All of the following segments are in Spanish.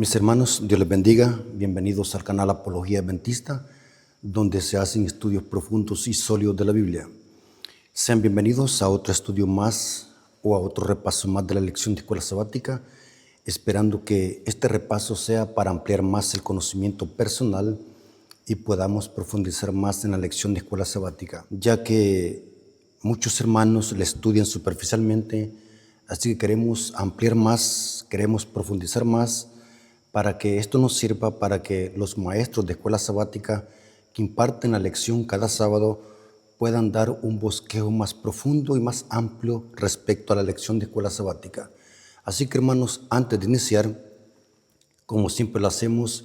Mis hermanos, Dios les bendiga. Bienvenidos al canal Apología Adventista, donde se hacen estudios profundos y sólidos de la Biblia. Sean bienvenidos a otro estudio más o a otro repaso más de la lección de escuela sabática, esperando que este repaso sea para ampliar más el conocimiento personal y podamos profundizar más en la lección de escuela sabática, ya que muchos hermanos la estudian superficialmente, así que queremos ampliar más, queremos profundizar más, para que esto nos sirva para que los maestros de escuela sabática que imparten la lección cada sábado puedan dar un bosquejo más profundo y más amplio respecto a la lección de escuela sabática. Así que, hermanos, antes de iniciar, como siempre lo hacemos,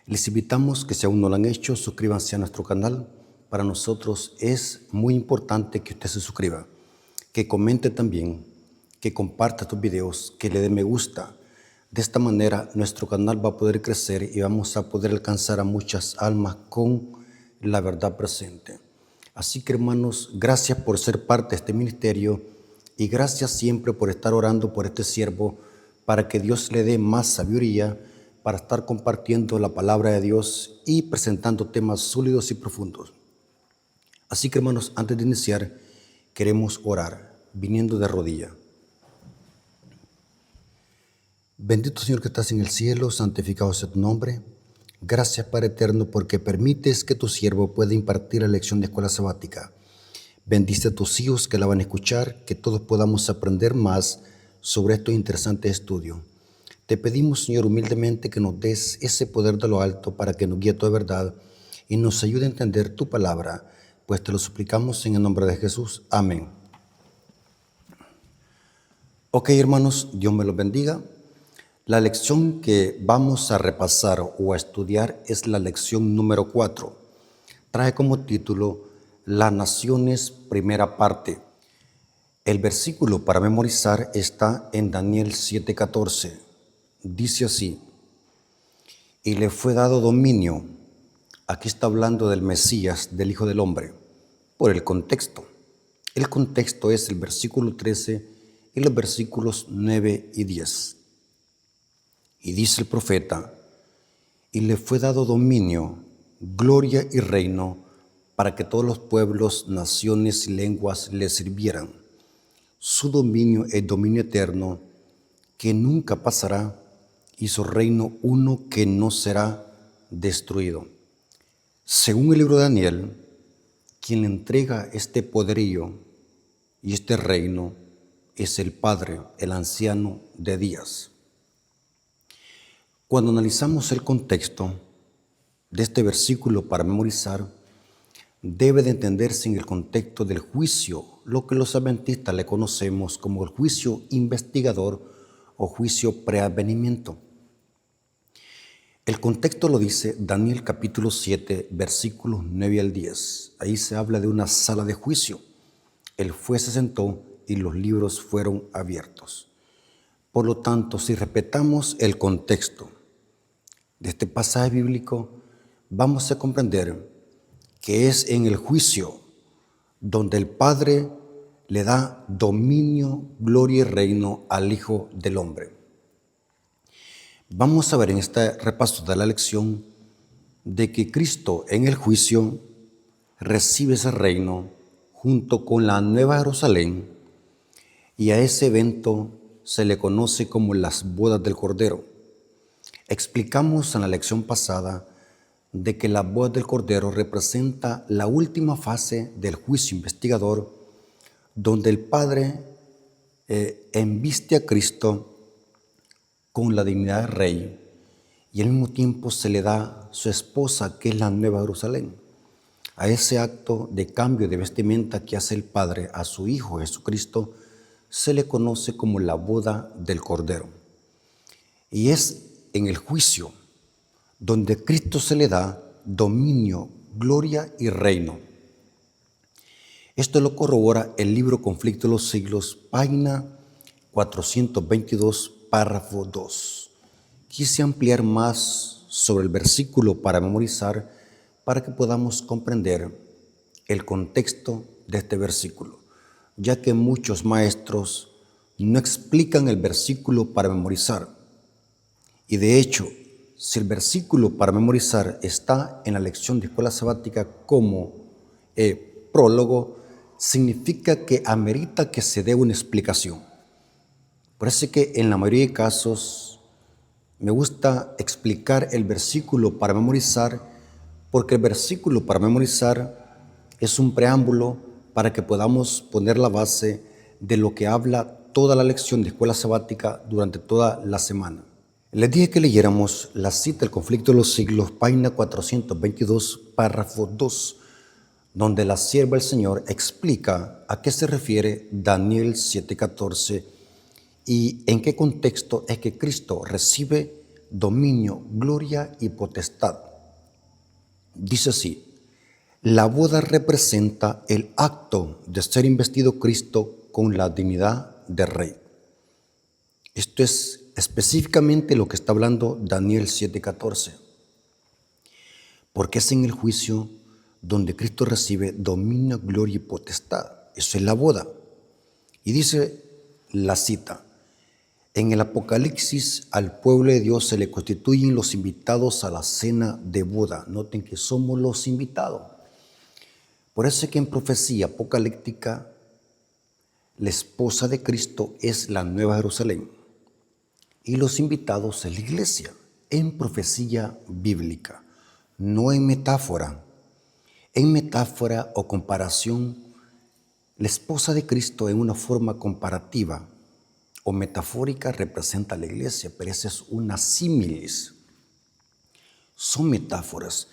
les invitamos que si aún no lo han hecho, suscríbanse a nuestro canal. Para nosotros es muy importante que usted se suscriba, que comente también, que comparta estos videos, que le dé me gusta. De esta manera nuestro canal va a poder crecer y vamos a poder alcanzar a muchas almas con la verdad presente. Así que, hermanos, gracias por ser parte de este ministerio y gracias siempre por estar orando por este siervo para que Dios le dé más sabiduría para estar compartiendo la palabra de Dios y presentando temas sólidos y profundos. Así que, hermanos, antes de iniciar, queremos orar, viniendo de rodillas. Bendito Señor que estás en el cielo, santificado sea tu nombre. Gracias, Padre eterno, porque permites que tu siervo pueda impartir la lección de escuela sabática. Bendice a tus hijos que la van a escuchar, que todos podamos aprender más sobre estos interesantes estudios. Te pedimos, Señor, humildemente que nos des ese poder de lo alto para que nos guíe a toda verdad y nos ayude a entender tu palabra, pues te lo suplicamos en el nombre de Jesús. Amén. Ok, hermanos, Dios me los bendiga. La lección que vamos a repasar o a estudiar es la lección número 4. Trae como título Las Naciones, primera parte. El versículo para memorizar está en Daniel 7:14. Dice así: y le fue dado dominio. Aquí está hablando del Mesías, del Hijo del Hombre, por el contexto. El contexto es el versículo 13 y los versículos 9 y 10. Y dice el profeta: y le fue dado dominio, gloria y reino, para que todos los pueblos, naciones y lenguas le sirvieran. Su dominio es dominio eterno, que nunca pasará, y su reino uno que no será destruido. Según el libro de Daniel, quien le entrega este poderío y este reino es el Padre, el anciano de días. Cuando analizamos el contexto de este versículo para memorizar, debe de entenderse en el contexto del juicio, lo que los adventistas le conocemos como el juicio investigador o juicio preadvenimiento. El contexto lo dice Daniel capítulo 7, versículos 9 al 10. Ahí se habla de una sala de juicio. El juez se sentó y los libros fueron abiertos. Por lo tanto, si respetamos el contexto de este pasaje bíblico, vamos a comprender que es en el juicio donde el Padre le da dominio, gloria y reino al Hijo del Hombre. Vamos a ver en este repaso de la lección de que Cristo en el juicio recibe ese reino junto con la Nueva Jerusalén, y a ese evento se le conoce como las bodas del Cordero. Explicamos en la lección pasada de que la boda del Cordero representa la última fase del juicio investigador, donde el Padre embiste a Cristo con la dignidad de rey y al mismo tiempo se le da su esposa, que es la Nueva Jerusalén. A ese acto de cambio de vestimenta que hace el Padre a su Hijo Jesucristo se le conoce como la boda del Cordero. Y es en el juicio donde Cristo se le da dominio, gloria y reino. Esto lo corrobora el libro Conflicto de los Siglos, página 422, párrafo 2. Quise ampliar más sobre el versículo para memorizar, para que podamos comprender el contexto de este versículo, ya que muchos maestros no explican el versículo para memorizar Y de hecho, si el versículo para memorizar está en la lección de escuela sabática como prólogo, significa que amerita que se dé una explicación. Por eso es que en la mayoría de casos me gusta explicar el versículo para memorizar, porque el versículo para memorizar es un preámbulo para que podamos poner la base de lo que habla toda la lección de escuela sabática durante toda la semana. Les dije que leyéramos la cita El conflicto de los siglos, página 422, párrafo 2, donde la sierva del Señor explica a qué se refiere Daniel 7:14 y en qué contexto es que Cristo recibe dominio, gloria y potestad. Dice así: la boda representa el acto de ser investido Cristo con la dignidad de rey. Esto es específicamente lo que está hablando Daniel 7:14, porque es en el juicio donde Cristo recibe dominio, gloria y potestad. Eso es la boda. Y dice la cita: en el Apocalipsis al pueblo de Dios se le constituyen los invitados a la cena de boda. Noten que somos los invitados. Por eso es que en profecía apocalíptica la esposa de Cristo es la Nueva Jerusalén y los invitados es la iglesia, en profecía bíblica, no en metáfora. En metáfora o comparación, la esposa de Cristo en una forma comparativa o metafórica representa a la iglesia, pero esa es una símilis. Son metáforas.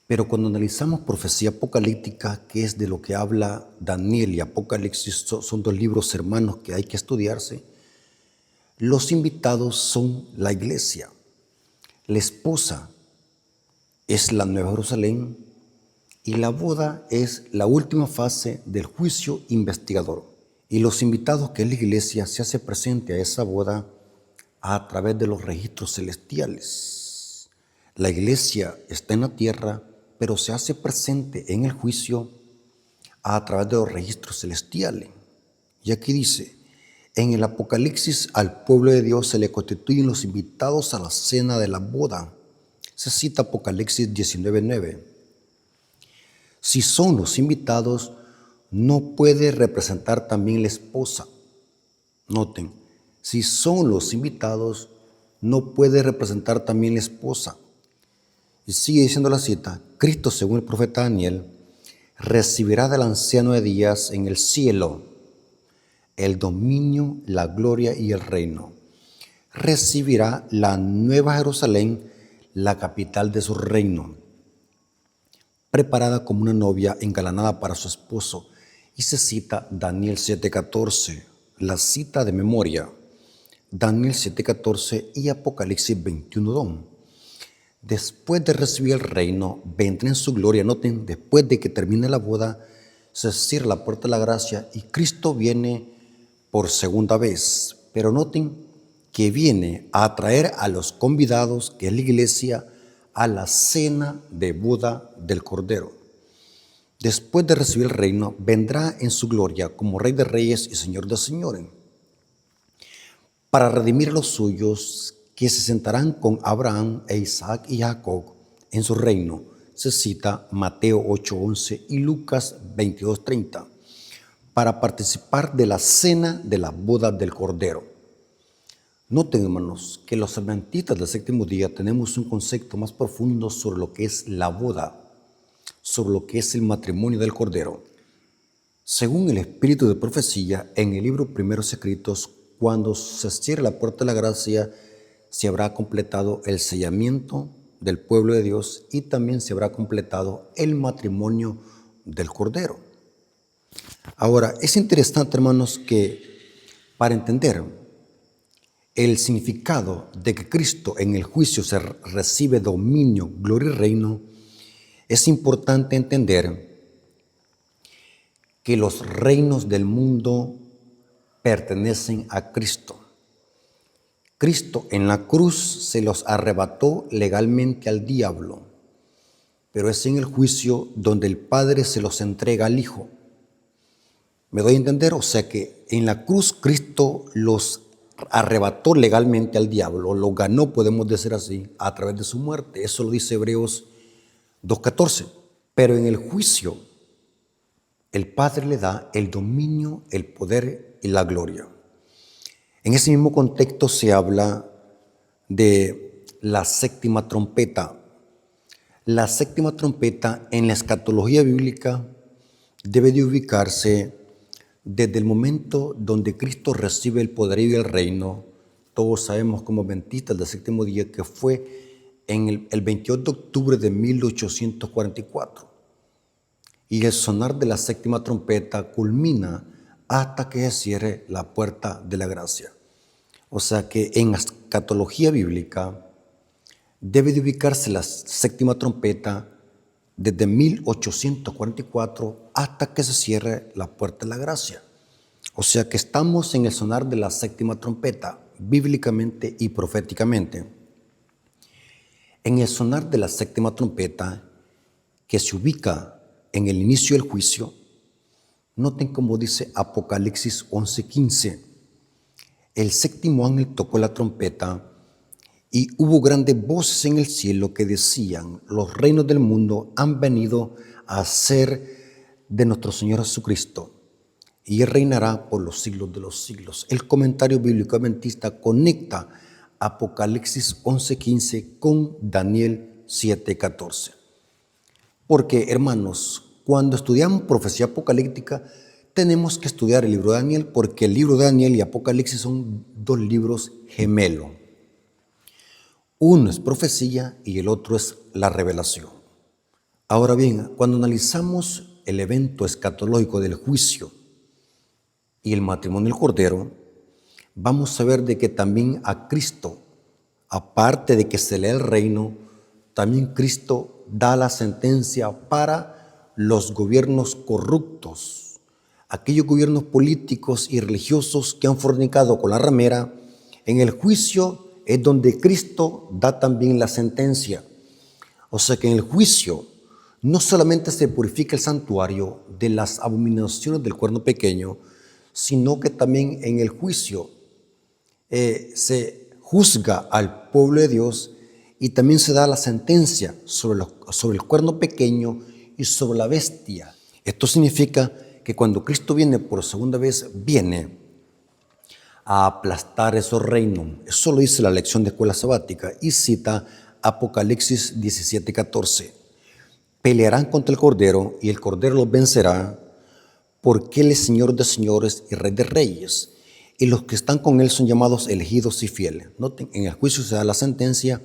Pero cuando analizamos profecía apocalíptica, que es de lo que habla Daniel y Apocalipsis, son dos libros hermanos que hay que estudiarse, los invitados son la iglesia. La esposa es la Nueva Jerusalén y la boda es la última fase del juicio investigador. Y los invitados, que es la iglesia, se hace presente a esa boda a través de los registros celestiales. La iglesia está en la tierra, pero se hace presente en el juicio a través de los registros celestiales. Y aquí dice: en el Apocalipsis al pueblo de Dios se le constituyen los invitados a la cena de la boda. Se cita Apocalipsis 19:9. Si son los invitados, no puede representar también la esposa. Noten, si son los invitados, no puede representar también la esposa. Y sigue diciendo la cita: Cristo, según el profeta Daniel, recibirá del anciano de días en el cielo el dominio, la gloria y el reino. Recibirá la Nueva Jerusalén, la capital de su reino, preparada como una novia engalanada para su esposo. Y se cita Daniel 7:14, la cita de memoria, Daniel 7:14 y Apocalipsis 21:2. Después de recibir el reino, vendrá en su gloria. Noten, después de que termine la boda, se cierra la puerta de la gracia y Cristo viene por segunda vez. Pero noten que viene a traer a los convidados, que es la iglesia, a la cena de boda del Cordero. Después de recibir el reino, vendrá en su gloria como Rey de Reyes y Señor de Señores, para redimir a los suyos, que se sentarán con Abraham e Isaac y Jacob en su reino. Se cita Mateo 8:11 y Lucas 22:30, para participar de la cena de la boda del Cordero. Noten, hermanos, que los adventistas del séptimo día tenemos un concepto más profundo sobre lo que es la boda, sobre lo que es el matrimonio del Cordero. Según el espíritu de profecía, en el libro Primeros Escritos, cuando se cierre la puerta de la gracia, se habrá completado el sellamiento del pueblo de Dios y también se habrá completado el matrimonio del Cordero. Ahora, es interesante, hermanos, que para entender el significado de que Cristo en el juicio se recibe dominio, gloria y reino, es importante entender que los reinos del mundo pertenecen a Cristo. Cristo en la cruz se los arrebató legalmente al diablo, pero es en el juicio donde el Padre se los entrega al Hijo. ¿Me doy a entender? O sea que en la cruz Cristo los arrebató legalmente al diablo, lo ganó, podemos decir así, a través de su muerte. Eso lo dice Hebreos 2:14. Pero en el juicio, el Padre le da el dominio, el poder y la gloria. En ese mismo contexto se habla de la séptima trompeta. La séptima trompeta en la escatología bíblica debe de ubicarse desde el momento donde Cristo recibe el poder y el reino. Todos sabemos como adventistas del séptimo día que fue en el 28 de octubre de 1844. Y el sonar de la séptima trompeta culmina hasta que se cierre la puerta de la gracia. O sea que en la escatología bíblica debe de ubicarse la séptima trompeta desde 1844 hasta que se cierre la puerta de la gracia. O sea que estamos en el sonar de la séptima trompeta, bíblicamente y proféticamente. En el sonar de la séptima trompeta, que se ubica en el inicio del juicio, noten cómo dice Apocalipsis 11:15. El séptimo ángel tocó la trompeta y hubo grandes voces en el cielo que decían: los reinos del mundo han venido a ser de nuestro Señor Jesucristo, y Él reinará por los siglos de los siglos. El comentario bíblico adventista conecta Apocalipsis 11:15 con Daniel 7:14. Porque, hermanos, cuando estudiamos profecía apocalíptica, tenemos que estudiar el libro de Daniel, porque el libro de Daniel y Apocalipsis son dos libros gemelos. Uno es profecía y el otro es la revelación. Ahora bien, cuando analizamos el evento escatológico del juicio y el matrimonio del Cordero, vamos a ver de que también a Cristo, aparte de que se le da el reino, también Cristo da la sentencia para los gobiernos corruptos, aquellos gobiernos políticos y religiosos que han fornicado con la ramera. En el juicio es donde Cristo da también la sentencia. O sea que en el juicio no solamente se purifica el santuario de las abominaciones del cuerno pequeño, sino que también en el juicio se juzga al pueblo de Dios y también se da la sentencia sobre el cuerno pequeño y sobre la bestia. Esto significa que cuando Cristo viene por segunda vez, viene a aplastar esos reinos. Eso lo dice la lección de escuela sabática y cita Apocalipsis 17:14. Pelearán contra el Cordero y el Cordero los vencerá, porque Él es Señor de señores y Rey de reyes, y los que están con Él son llamados elegidos y fieles. Noten, en el juicio se da la sentencia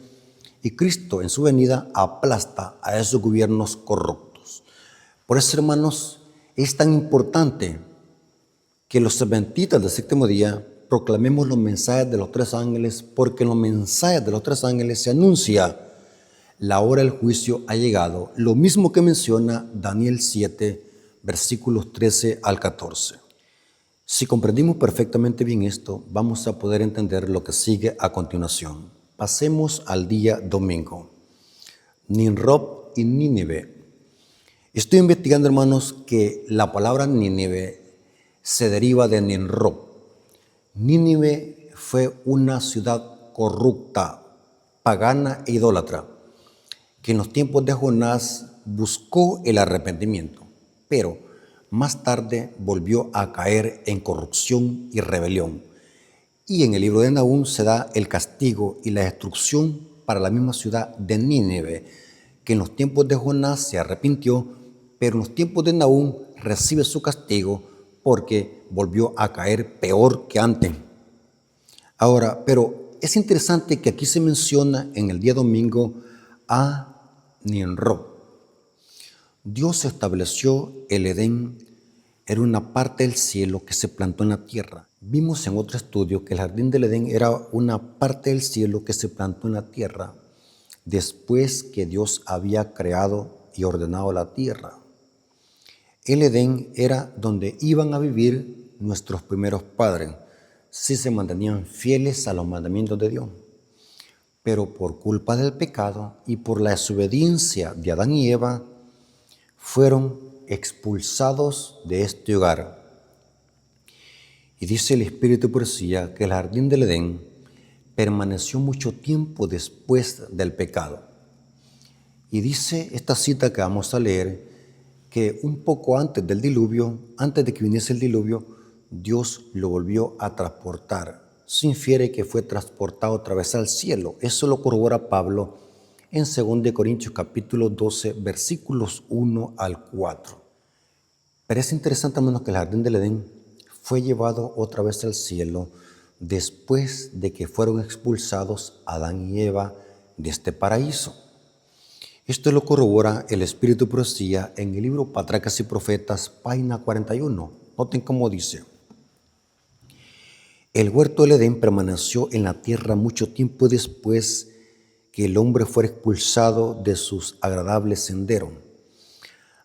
y Cristo en su venida aplasta a esos gobiernos corruptos. Por eso, hermanos, es tan importante que los adventistas del séptimo día proclamemos los mensajes de los tres ángeles, porque en los mensajes de los tres ángeles se anuncia: la hora del juicio ha llegado, lo mismo que menciona Daniel 7, versículos 13 al 14. Si comprendimos perfectamente bien esto, vamos a poder entender lo que sigue a continuación. Pasemos al día domingo. Nimrod y Nínive. Estoy investigando, hermanos, que la palabra Nínive se deriva de Nimrod. Nínive fue una ciudad corrupta, pagana e idólatra, que en los tiempos de Jonás buscó el arrepentimiento, pero más tarde volvió a caer en corrupción y rebelión. Y en el libro de Nahum se da el castigo y la destrucción para la misma ciudad de Nínive, que en los tiempos de Jonás se arrepintió, pero en los tiempos de Nahum recibe su castigo porque volvió a caer peor que antes. Ahora, pero es interesante que aquí se menciona en el día domingo a Nimrod. Dios estableció el Edén, era una parte del cielo que se plantó en la tierra. Vimos en otro estudio que el jardín del Edén era una parte del cielo que se plantó en la tierra después que Dios había creado y ordenado la tierra. El Edén era donde iban a vivir nuestros primeros padres, si se mantenían fieles a los mandamientos de Dios. Pero por culpa del pecado y por la desobediencia de Adán y Eva, fueron expulsados de este hogar. Y dice el Espíritu de Profecía que el jardín del Edén permaneció mucho tiempo después del pecado. Y dice esta cita que vamos a leer que un poco antes del diluvio, antes de que viniese el diluvio, Dios lo volvió a transportar. Se infiere que fue transportado otra vez al cielo. Eso lo corrobora Pablo en 2 Corintios capítulo 12, versículos 1 al 4. Pero es interesante, hermanos, que el jardín del Edén fue llevado otra vez al cielo después de que fueron expulsados Adán y Eva de este paraíso. Esto lo corrobora el Espíritu de Profecía en el libro Patriarcas y Profetas, página 41. Noten cómo dice: el huerto del Edén permaneció en la tierra mucho tiempo después que el hombre fuera expulsado de sus agradables senderos.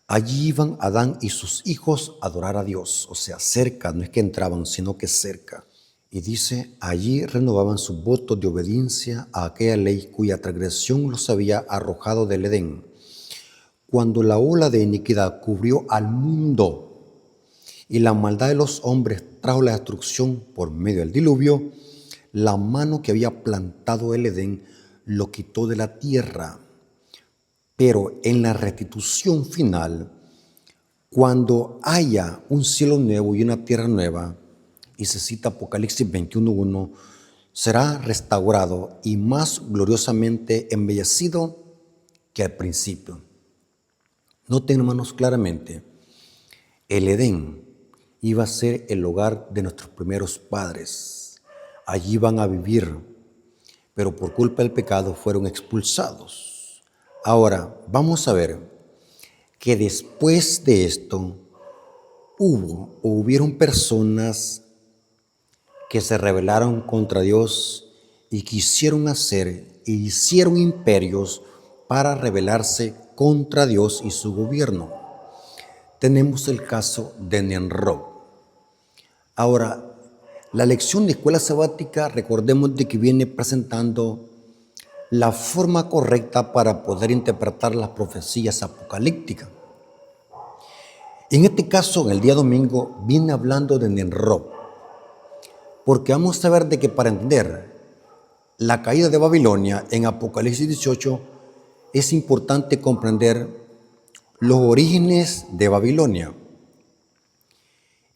Allí iban Adán y sus hijos a adorar a Dios, o sea, cerca, no es que entraban, sino que cerca. Y dice, allí renovaban sus votos de obediencia a aquella ley cuya transgresión los había arrojado del Edén. Cuando la ola de iniquidad cubrió al mundo y la maldad de los hombres trajo la destrucción por medio del diluvio, la mano que había plantado el Edén lo quitó de la tierra. Pero en la restitución final, cuando haya un cielo nuevo y una tierra nueva, y se cita Apocalipsis 21:1, será restaurado y más gloriosamente embellecido que al principio. Noten, hermanos, claramente, el Edén iba a ser el hogar de nuestros primeros padres. Allí iban a vivir, pero por culpa del pecado fueron expulsados. Ahora, vamos a ver que después de esto hubieron personas que se rebelaron contra Dios y quisieron hacer e hicieron imperios para rebelarse contra Dios y su gobierno. Tenemos el caso de Nimrod. Ahora, la lección de escuela sabática, recordemos de que viene presentando la forma correcta para poder interpretar las profecías apocalípticas. En este caso, en el día domingo, viene hablando de Nimrod, porque vamos a ver de que para entender la caída de Babilonia en Apocalipsis 18 es importante comprender los orígenes de Babilonia.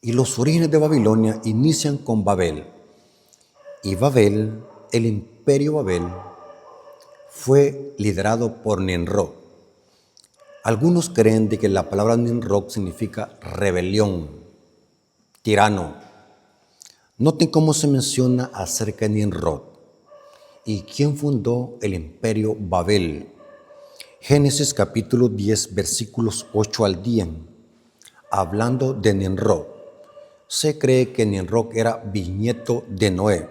Y los orígenes de Babilonia inician con Babel. Y Babel, el imperio Babel, fue liderado por Nimrod. Algunos creen de que la palabra Nimrod significa rebelión, tirano. Noten cómo se menciona acerca de Nimrod y quién fundó el imperio Babel. Génesis capítulo 10, versículos 8 al 10, hablando de Nimrod. Se cree que Nimrod era bisnieto de Noé.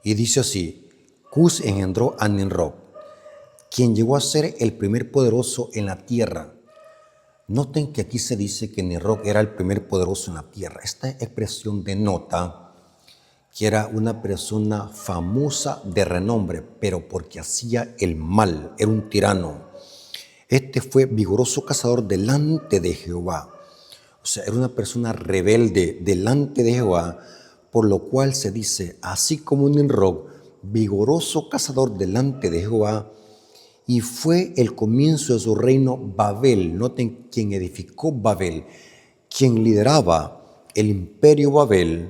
Y dice así: Cus engendró a Nimrod, quien llegó a ser el primer poderoso en la tierra. Noten que aquí se dice que Nimrod era el primer poderoso en la tierra. Esta expresión denota que era una persona famosa de renombre, pero porque hacía el mal, era un tirano. Este fue vigoroso cazador delante de Jehová. O sea, era una persona rebelde delante de Jehová, por lo cual se dice, así como Nimrod, vigoroso cazador delante de Jehová, y fue el comienzo de su reino Babel. Noten, quien edificó Babel, quien lideraba el imperio Babel,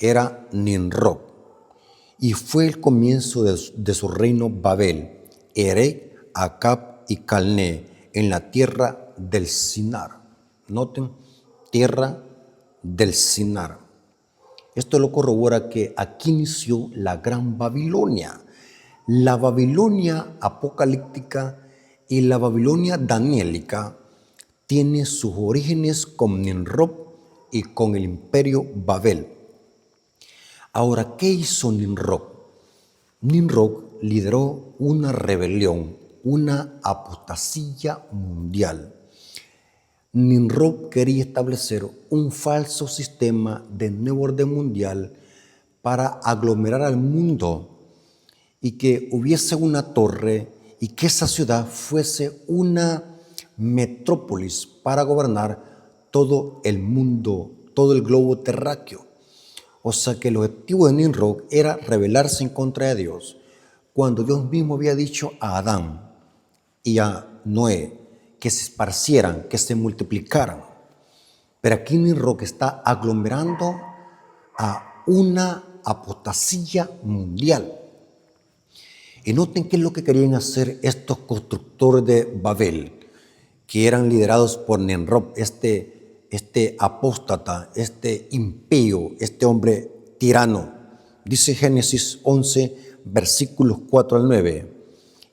era Nimrod. Y fue el comienzo de su reino Babel, Erech, Acab y Calné, en la tierra del Sinar. Noten, tierra del Sinar. Esto lo corrobora que aquí inició la gran Babilonia. La Babilonia apocalíptica y la Babilonia daniélica tiene sus orígenes con Nimrod y con el imperio Babel. Ahora, ¿qué hizo Nimrod? Nimrod lideró una rebelión, una apostasía mundial. Nimrod quería establecer un falso sistema de nuevo orden mundial para aglomerar al mundo y que hubiese una torre y que esa ciudad fuese una metrópolis para gobernar todo el mundo, todo el globo terráqueo. O sea que el objetivo de Nimrod era rebelarse en contra de Dios, cuando Dios mismo había dicho a Adán y a Noé que se esparcieran, que se multiplicaran. Pero aquí Nimrod está aglomerando a una apostasía mundial. Y noten qué es lo que querían hacer estos constructores de Babel, que eran liderados por Nimrod, este apóstata, este impío, este hombre tirano. Dice Génesis 11, versículos 4 al 9.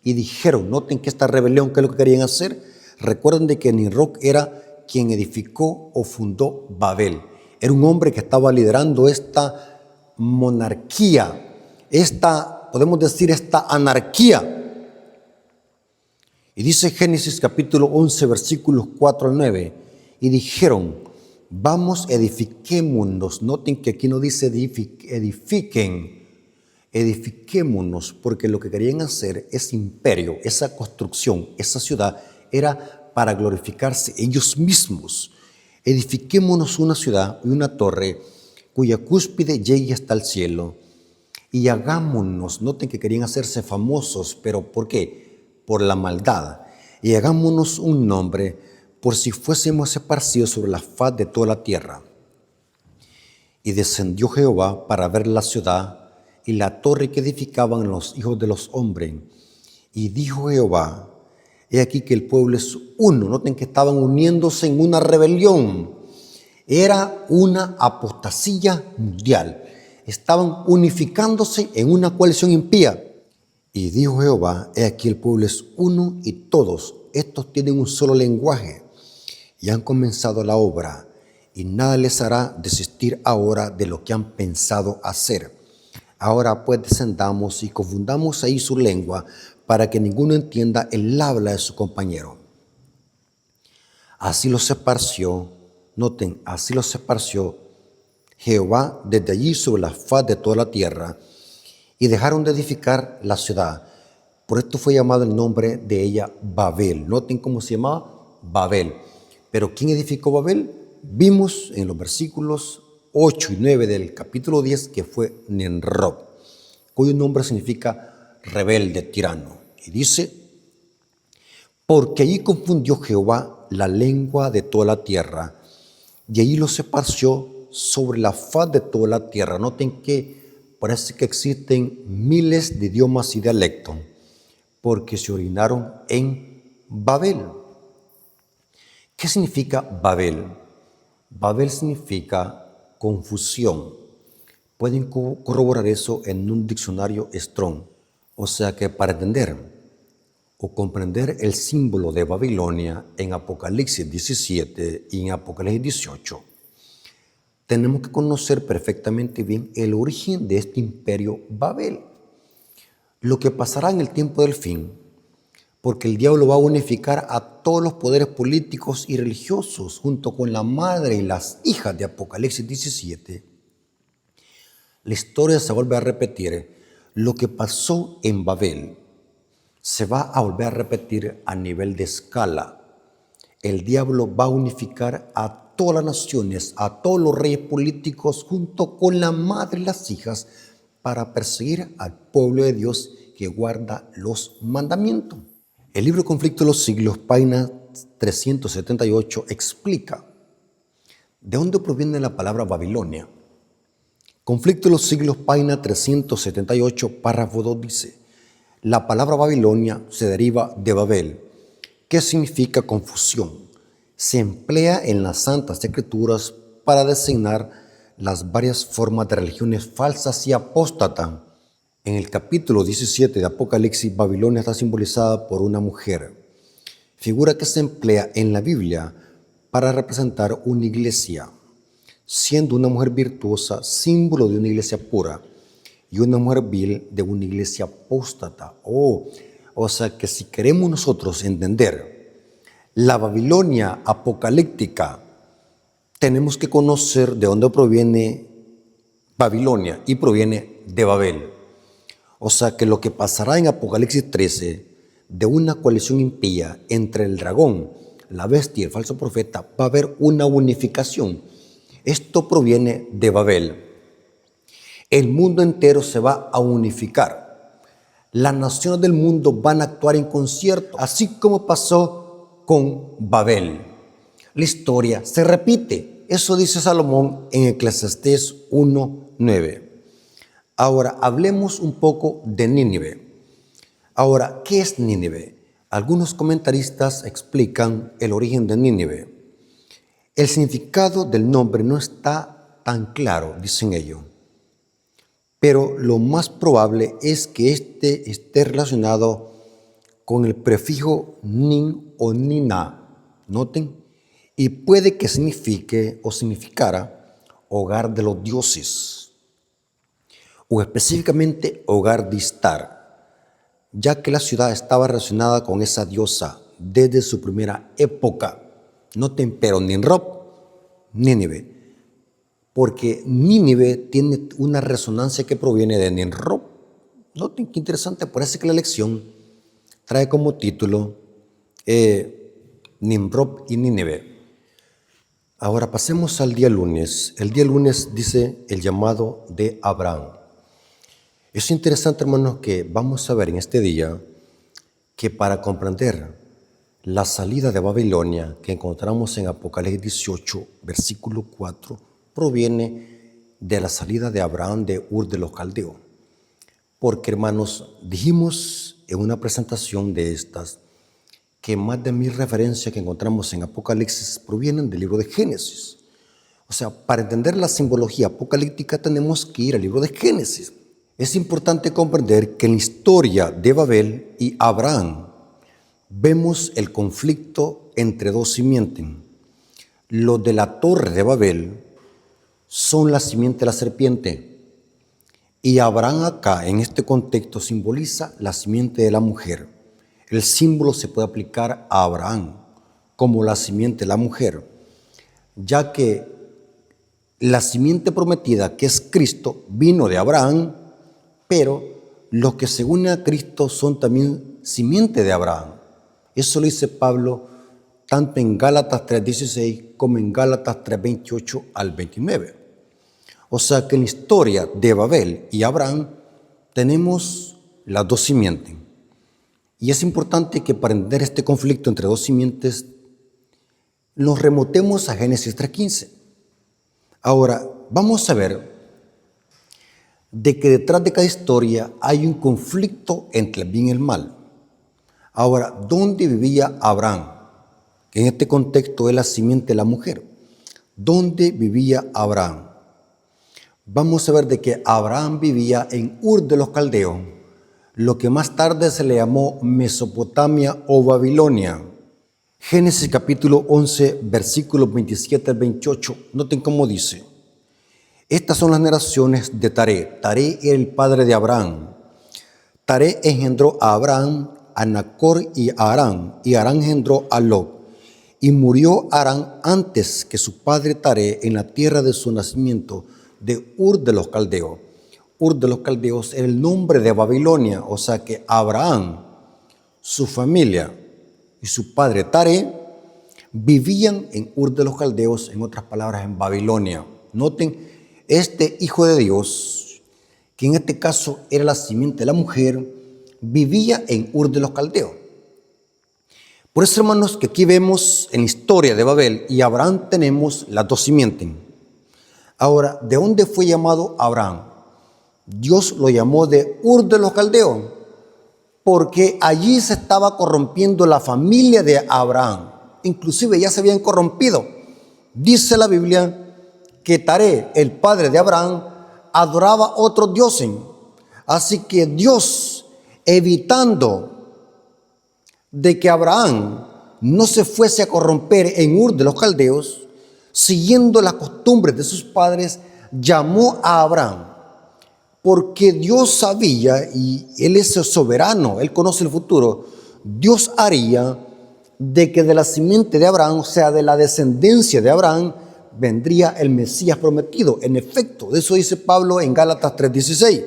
Y dijeron, noten que esta rebelión, ¿qué es lo que querían hacer? Recuerden de que Nimrod era quien edificó o fundó Babel. Era un hombre que estaba liderando esta monarquía, podemos decir, esta anarquía. Y dice Génesis capítulo 11, versículos 4 al 9, y dijeron, vamos, edifiquémonos. Noten que aquí no dice edifiquémonos, porque lo que querían hacer, ese imperio, esa construcción, esa ciudad, era para glorificarse ellos mismos. Edifiquémonos una ciudad y una torre cuya cúspide llegue hasta el cielo, y hagámonos, noten que querían hacerse famosos, pero ¿por qué? Por la maldad. Y hagámonos un nombre, por si fuésemos esparcidos sobre la faz de toda la tierra. Y descendió Jehová para ver la ciudad y la torre que edificaban los hijos de los hombres. Y dijo Jehová, he aquí que el pueblo es uno. Noten que estaban uniéndose en una rebelión. Era una apostasía mundial. Estaban unificándose en una coalición impía. Y dijo Jehová, he aquí el pueblo es uno y todos estos tienen un solo lenguaje y han comenzado la obra, y nada les hará desistir ahora de lo que han pensado hacer. Ahora pues descendamos y confundamos ahí su lengua, para que ninguno entienda el habla de su compañero. Así los esparció, noten, así los esparció Jehová desde allí sobre la faz de toda la tierra, y dejaron de edificar la ciudad. Por esto fue llamado el nombre de ella Babel. Noten cómo se llamaba Babel. Pero ¿quién edificó Babel? Vimos en los versículos 8 y 9 del capítulo 10 que fue Nimrod, cuyo nombre significa rebelde, tirano. Y dice, porque allí confundió Jehová la lengua de toda la tierra, y allí los esparció sobre la faz de toda la tierra. Noten que parece que existen miles de idiomas y dialectos, porque se originaron en Babel. ¿Qué significa Babel? Babel significa confusión. Pueden corroborar eso en un diccionario Strong. O sea que para entender o comprender el símbolo de Babilonia en Apocalipsis 17 y en Apocalipsis 18, tenemos que conocer perfectamente bien el origen de este imperio Babel. Lo que pasará en el tiempo del fin, porque el diablo va a unificar a todos los poderes políticos y religiosos junto con la madre y las hijas de Apocalipsis 17. La historia se vuelve a repetir. Lo que pasó en Babel se va a volver a repetir a nivel de escala. El diablo va a unificar a todas las naciones, a todos los reyes políticos junto con la madre y las hijas para perseguir al pueblo de Dios que guarda los mandamientos. El libro Conflicto de los Siglos, página 378, explica de dónde proviene la palabra Babilonia. Conflicto de los Siglos, página 378, párrafo 2 dice, la palabra Babilonia se deriva de Babel, que significa confusión. Se emplea en las Santas Escrituras para designar las varias formas de religiones falsas y apóstatas. En el capítulo 17 de Apocalipsis, Babilonia está simbolizada por una mujer, figura que se emplea en la Biblia para representar una iglesia, siendo una mujer virtuosa símbolo de una iglesia pura y una mujer vil de una iglesia apóstata. O sea que si queremos nosotros entender la Babilonia apocalíptica, tenemos que conocer de dónde proviene Babilonia, y proviene de Babel. O sea que lo que pasará en Apocalipsis 13 de una coalición impía entre el dragón, la bestia y el falso profeta, va a haber una unificación. Esto proviene de Babel. El mundo entero se va a unificar. Las naciones del mundo van a actuar en concierto, así como pasó con Babel. La historia se repite. Eso dice Salomón en Eclesiastés 1:9. Ahora, hablemos un poco de Nínive. Ahora, ¿qué es Nínive? Algunos comentaristas explican el origen de Nínive. El significado del nombre no está tan claro, dicen ellos. Pero lo más probable es que este esté relacionado con el prefijo nin o nina, noten, y puede que signifique o significara hogar de los dioses, o específicamente hogar de Istar, ya que la ciudad estaba relacionada con esa diosa desde su primera época. Noten, pero Nimrod, Nínive, porque Nínive tiene una resonancia que proviene de Nimrod. Noten qué interesante, parece que la lección trae como título Nimrod y Nínive. Ahora pasemos al día lunes. El día lunes dice el llamado de Abraham. Es interesante, hermanos, que vamos a ver en este día que para comprender la salida de Babilonia que encontramos en Apocalipsis 18, versículo 4, proviene de la salida de Abraham de Ur de los Caldeos. Porque, hermanos, dijimos en una presentación de estas que más de 1000 referencias que encontramos en Apocalipsis provienen del libro de Génesis. O sea, para entender la simbología apocalíptica tenemos que ir al libro de Génesis. Es importante comprender que en la historia de Babel y Abraham vemos el conflicto entre dos simientes. Los de la torre de Babel son la simiente de la serpiente y Abraham acá en este contexto simboliza la simiente de la mujer. El símbolo se puede aplicar a Abraham como la simiente de la mujer, ya que la simiente prometida, que es Cristo, vino de Abraham, pero los que se unen a Cristo son también simiente de Abraham. Eso lo dice Pablo tanto en Gálatas 3:16 como en Gálatas 3:28 al 29. O sea que en la historia de Babel y Abraham tenemos las dos simientes. Y es importante que para entender este conflicto entre dos simientes nos remontemos a Génesis 3:15. Ahora, vamos a ver de que detrás de cada historia hay un conflicto entre el bien y el mal. Ahora, ¿dónde vivía Abraham? Que en este contexto es la simiente de la mujer. ¿Dónde vivía Abraham? Vamos a ver de que Abraham vivía en Ur de los Caldeos, lo que más tarde se le llamó Mesopotamia o Babilonia. Génesis capítulo 11, versículos 27 al 28. Noten cómo dice. Estas son las generaciones de Taré. Taré era el padre de Abraham. Taré engendró a Abraham, a Nacor y a Harán, y Harán engendró a Lot. Y murió Harán antes que su padre Taré en la tierra de su nacimiento, de Ur de los Caldeos. Ur de los Caldeos era el nombre de Babilonia, o sea que Abraham, su familia y su padre Taré vivían en Ur de los Caldeos, en otras palabras, en Babilonia. Noten, este hijo de Dios, que en este caso era la simiente de la mujer, vivía en Ur de los Caldeos. Por eso, hermanos, que aquí vemos en la historia de Babel y Abraham tenemos las dos simientes. Ahora, ¿de dónde fue llamado Abraham? Dios lo llamó de Ur de los Caldeos, porque allí se estaba corrompiendo la familia de Abraham. Inclusive ya se habían corrompido. Dice la Biblia que Taré, el padre de Abraham, adoraba otros dioses. Así que Dios, evitando de que Abraham no se fuese a corromper en Ur de los Caldeos, siguiendo las costumbres de sus padres, llamó a Abraham. Porque Dios sabía, y Él es soberano, Él conoce el futuro, Dios haría de que de la simiente de Abraham, o sea, de la descendencia de Abraham, vendría el Mesías prometido. En efecto, de eso dice Pablo en Gálatas 3:16.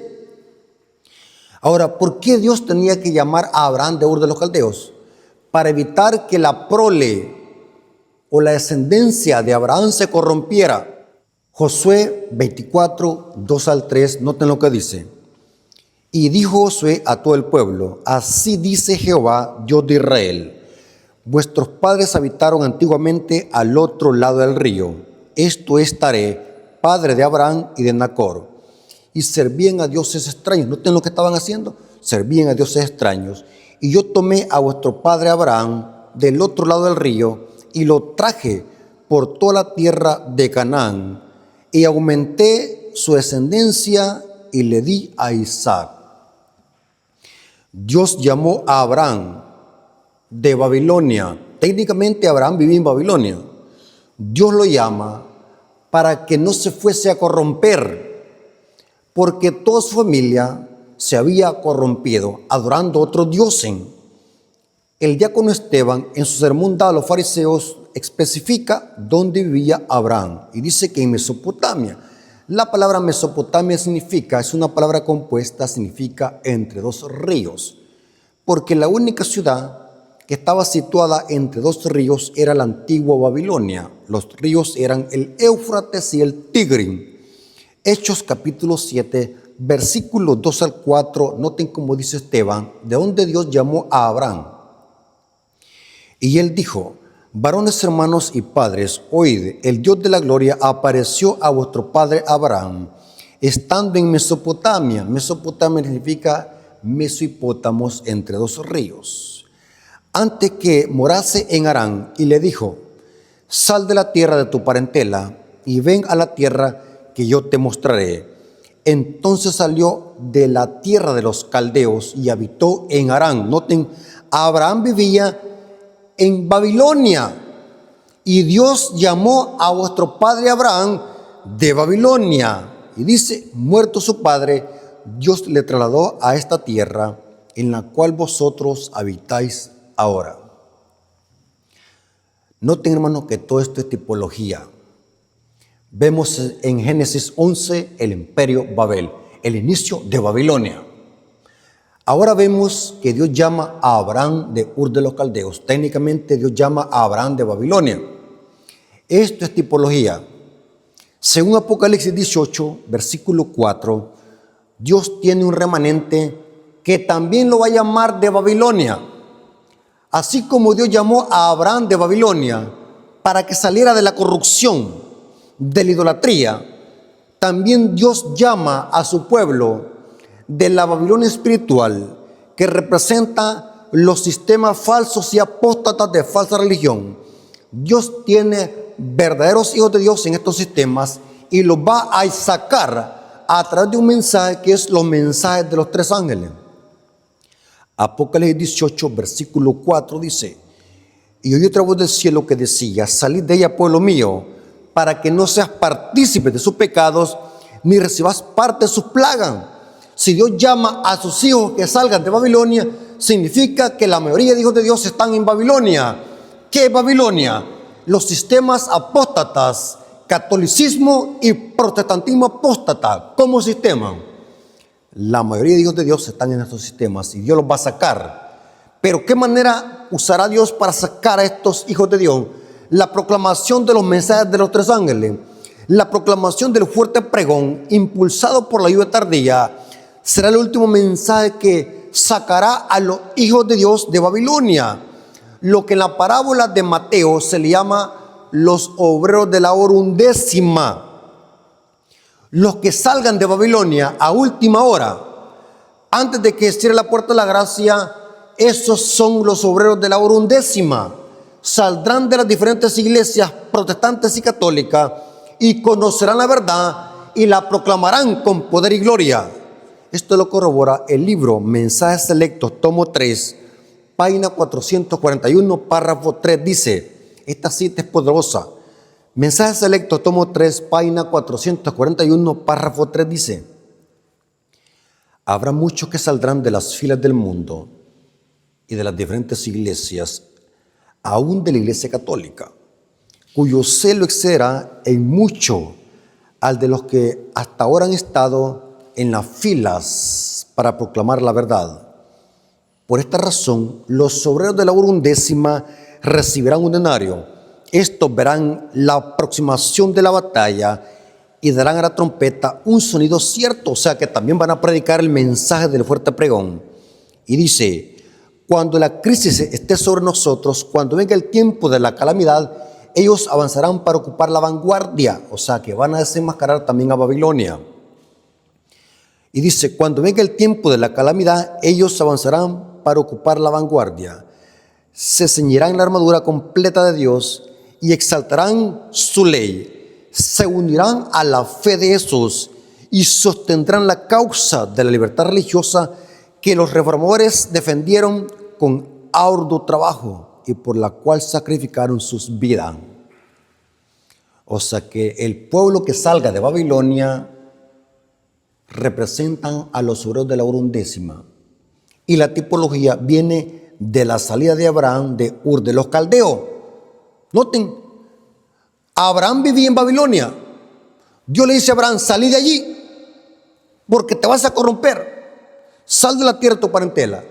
Ahora, ¿por qué Dios tenía que llamar a Abraham de Ur de los Caldeos? Para evitar que la prole o la descendencia de Abraham se corrompiera. Josué 24, 2 al 3, noten lo que dice. Y dijo Josué a todo el pueblo: así dice Jehová, Dios de Israel: vuestros padres habitaron antiguamente al otro lado del río, esto es Taré, padre de Abraham y de Nacor, y servían a dioses extraños. Noten lo que estaban haciendo: servían a dioses extraños. Y yo tomé a vuestro padre Abraham del otro lado del río y lo traje por toda la tierra de Canaán, y aumenté su descendencia y le di a Isaac. Dios llamó a Abraham de Babilonia. Técnicamente Abraham vivía en Babilonia. Dios lo llama para que no se fuese a corromper, porque toda su familia se había corrompido adorando a otros dioses. El diácono Esteban, en su sermón dado a los fariseos, especifica dónde vivía Abraham y dice que en Mesopotamia. La palabra Mesopotamia es una palabra compuesta, significa entre dos ríos, porque la única ciudad que estaba situada entre dos ríos era la antigua Babilonia. Los ríos eran el Éufrates y el Tigris. Hechos capítulo 7, versículos 2 al 4, noten cómo dice Esteban, de donde Dios llamó a Abraham. Y él dijo: varones hermanos y padres, oíd, el Dios de la gloria apareció a vuestro padre Abraham, estando en Mesopotamia. Mesopotamia significa Mesopotamos, entre dos ríos, antes que morase en Harán, y le dijo: sal de la tierra de tu parentela y ven a la tierra que yo te mostraré. Entonces salió de la tierra de los caldeos y habitó en Harán. Noten, Abraham vivía en Babilonia, y Dios llamó a vuestro padre Abraham de Babilonia. Y dice: muerto su padre, Dios le trasladó a esta tierra en la cual vosotros habitáis ahora. Noten, hermanos, que todo esto es tipología. Vemos en Génesis 11 el imperio Babel, el inicio de Babilonia. Ahora vemos que Dios llama a Abraham de Ur de los Caldeos. Técnicamente Dios llama a Abraham de Babilonia. Esto es tipología. Según Apocalipsis 18, versículo 4, Dios tiene un remanente que también lo va a llamar de Babilonia. Así como Dios llamó a Abraham de Babilonia para que saliera de la corrupción, de la idolatría, también Dios llama a su pueblo de la Babilonia espiritual, que representa los sistemas falsos y apóstatas de falsa religión. Dios tiene verdaderos hijos de Dios en estos sistemas y los va a sacar a través de un mensaje que es los mensajes de los tres ángeles. Apocalipsis 18, versículo 4 dice: y oí otra voz del cielo que decía: salid de ella, pueblo mío, para que no seas partícipe de sus pecados, ni recibas parte de sus plagas. Si Dios llama a sus hijos que salgan de Babilonia, significa que la mayoría de hijos de Dios están en Babilonia. ¿Qué es Babilonia? Los sistemas apóstatas, catolicismo y protestantismo apóstata como sistema. La mayoría de hijos de Dios están en estos sistemas y Dios los va a sacar. Pero ¿qué manera usará Dios para sacar a estos hijos de Dios? La proclamación de los mensajes de los tres ángeles, la proclamación del fuerte pregón impulsado por la lluvia tardía, será el último mensaje que sacará a los hijos de Dios de Babilonia. Lo que en la parábola de Mateo se le llama los obreros de la hora undécima. Los que salgan de Babilonia a última hora, antes de que cierre la puerta de la gracia, esos son los obreros de la hora undécima. Saldrán de las diferentes iglesias protestantes y católicas y conocerán la verdad y la proclamarán con poder y gloria. Esto lo corrobora el libro Mensajes Selectos, tomo 3, página 441, párrafo 3, dice, esta cita es poderosa. Mensajes Selectos, tomo 3, página 441, párrafo 3, dice: habrá muchos que saldrán de las filas del mundo y de las diferentes iglesias, aún de la iglesia católica, cuyo celo excederá en mucho al de los que hasta ahora han estado en las filas para proclamar la verdad. Por esta razón, los obreros de la hora undécima recibirán un denario. Estos verán la aproximación de la batalla y darán a la trompeta un sonido cierto, o sea que también van a predicar el mensaje del fuerte pregón. Y dice, cuando la crisis esté sobre nosotros, cuando venga el tiempo de la calamidad, ellos avanzarán para ocupar la vanguardia, o sea que van a desenmascarar también a Babilonia. Y dice, cuando venga el tiempo de la calamidad, ellos avanzarán para ocupar la vanguardia. Se ceñirán la armadura completa de Dios y exaltarán su ley. Se unirán a la fe de Jesús y sostendrán la causa de la libertad religiosa que los reformadores defendieron con arduo trabajo y por la cual sacrificaron sus vidas. O sea que el pueblo que salga de Babilonia representan a los obreros de la hora undécima. Y la tipología viene de la salida de Abraham de Ur de los Caldeos. Noten, Abraham vivía en Babilonia. Dios le dice a Abraham, salí de allí porque te vas a corromper. Sal de la tierra de tu parentela.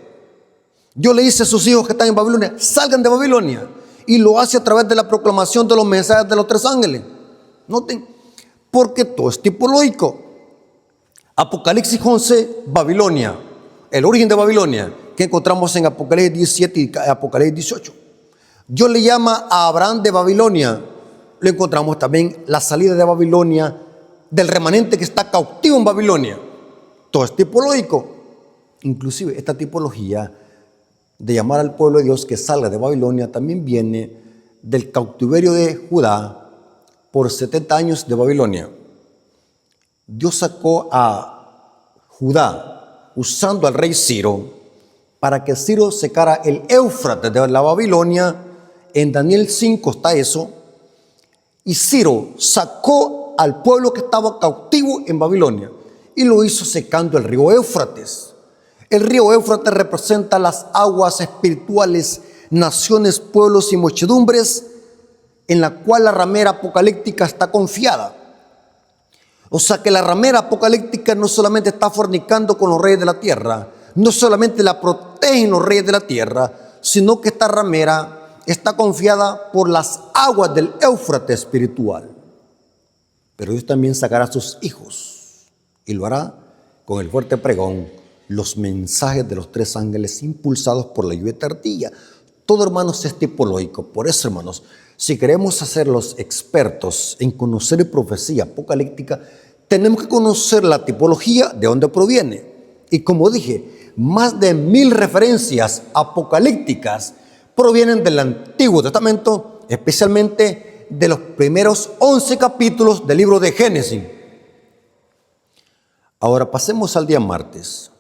Dios le dice a sus hijos que están en Babilonia, salgan de Babilonia. Y lo hace a través de la proclamación de los mensajes de los tres ángeles. Noten, porque todo es tipológico. Apocalipsis 11, Babilonia. El origen de Babilonia, que encontramos en Apocalipsis 17 y Apocalipsis 18. Dios le llama a Abraham de Babilonia. Lo encontramos también la salida de Babilonia, del remanente que está cautivo en Babilonia. Todo es tipológico. Inclusive esta tipología de llamar al pueblo de Dios que salga de Babilonia también viene del cautiverio de Judá por 70 años de Babilonia. Dios sacó a Judá usando al rey Ciro para que Ciro secara el Éufrates de la Babilonia. En Daniel 5 está eso. Y Ciro sacó al pueblo que estaba cautivo en Babilonia y lo hizo secando el río Éufrates. El río Éufrates representa las aguas espirituales, naciones, pueblos y muchedumbres en la cual la ramera apocalíptica está confiada. O sea que la ramera apocalíptica no solamente está fornicando con los reyes de la tierra, no solamente la protegen los reyes de la tierra, sino que esta ramera está confiada por las aguas del Éufrates espiritual. Pero Dios también sacará a sus hijos y lo hará con el fuerte pregón, los mensajes de los tres ángeles impulsados por la lluvia tardía. Todo, hermanos, es tipológico. Por eso, hermanos, si queremos hacer los expertos en conocer profecía apocalíptica, tenemos que conocer la tipología de dónde proviene. Y como dije, más de 1000 referencias apocalípticas provienen del Antiguo Testamento, especialmente de los primeros 11 capítulos del libro de Génesis. Ahora pasemos al día martes.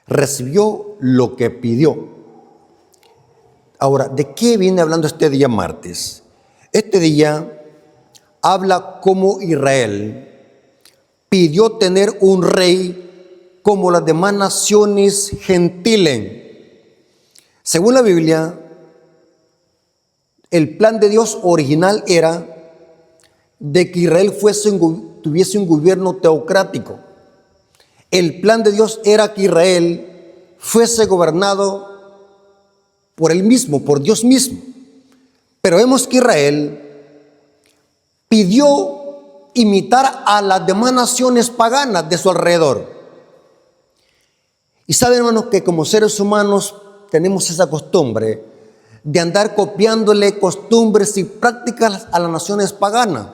Recibió lo que pidió. Ahora, ¿de qué viene hablando este día martes? Este día habla cómo Israel pidió tener un rey como las demás naciones gentiles. Según la Biblia, el plan de Dios original era de que Israel tuviese un gobierno teocrático. El plan de Dios era que Israel fuese gobernado por él mismo, por Dios mismo. Pero vemos que Israel pidió imitar a las demás naciones paganas de su alrededor. Y saben, hermanos, que como seres humanos tenemos esa costumbre de andar copiándole costumbres y prácticas a las naciones paganas.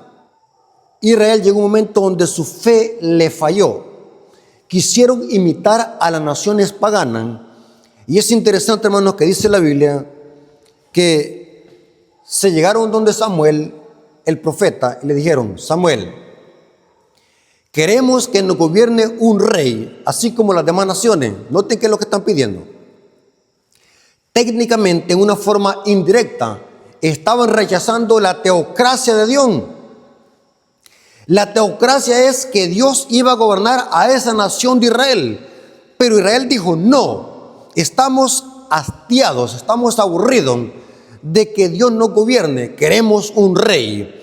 Israel llegó un momento donde su fe le falló. Quisieron imitar a las naciones paganas. Y es interesante, hermanos, que dice la Biblia que se llegaron donde Samuel, el profeta, y le dijeron: Samuel, queremos que nos gobierne un rey, así como las demás naciones. Noten qué es lo que están pidiendo. Técnicamente, en una forma indirecta, estaban rechazando la teocracia de Dios. La teocracia es que Dios iba a gobernar a esa nación de Israel. Pero Israel dijo: no, estamos hastiados, estamos aburridos de que Dios nos gobierne. Queremos un rey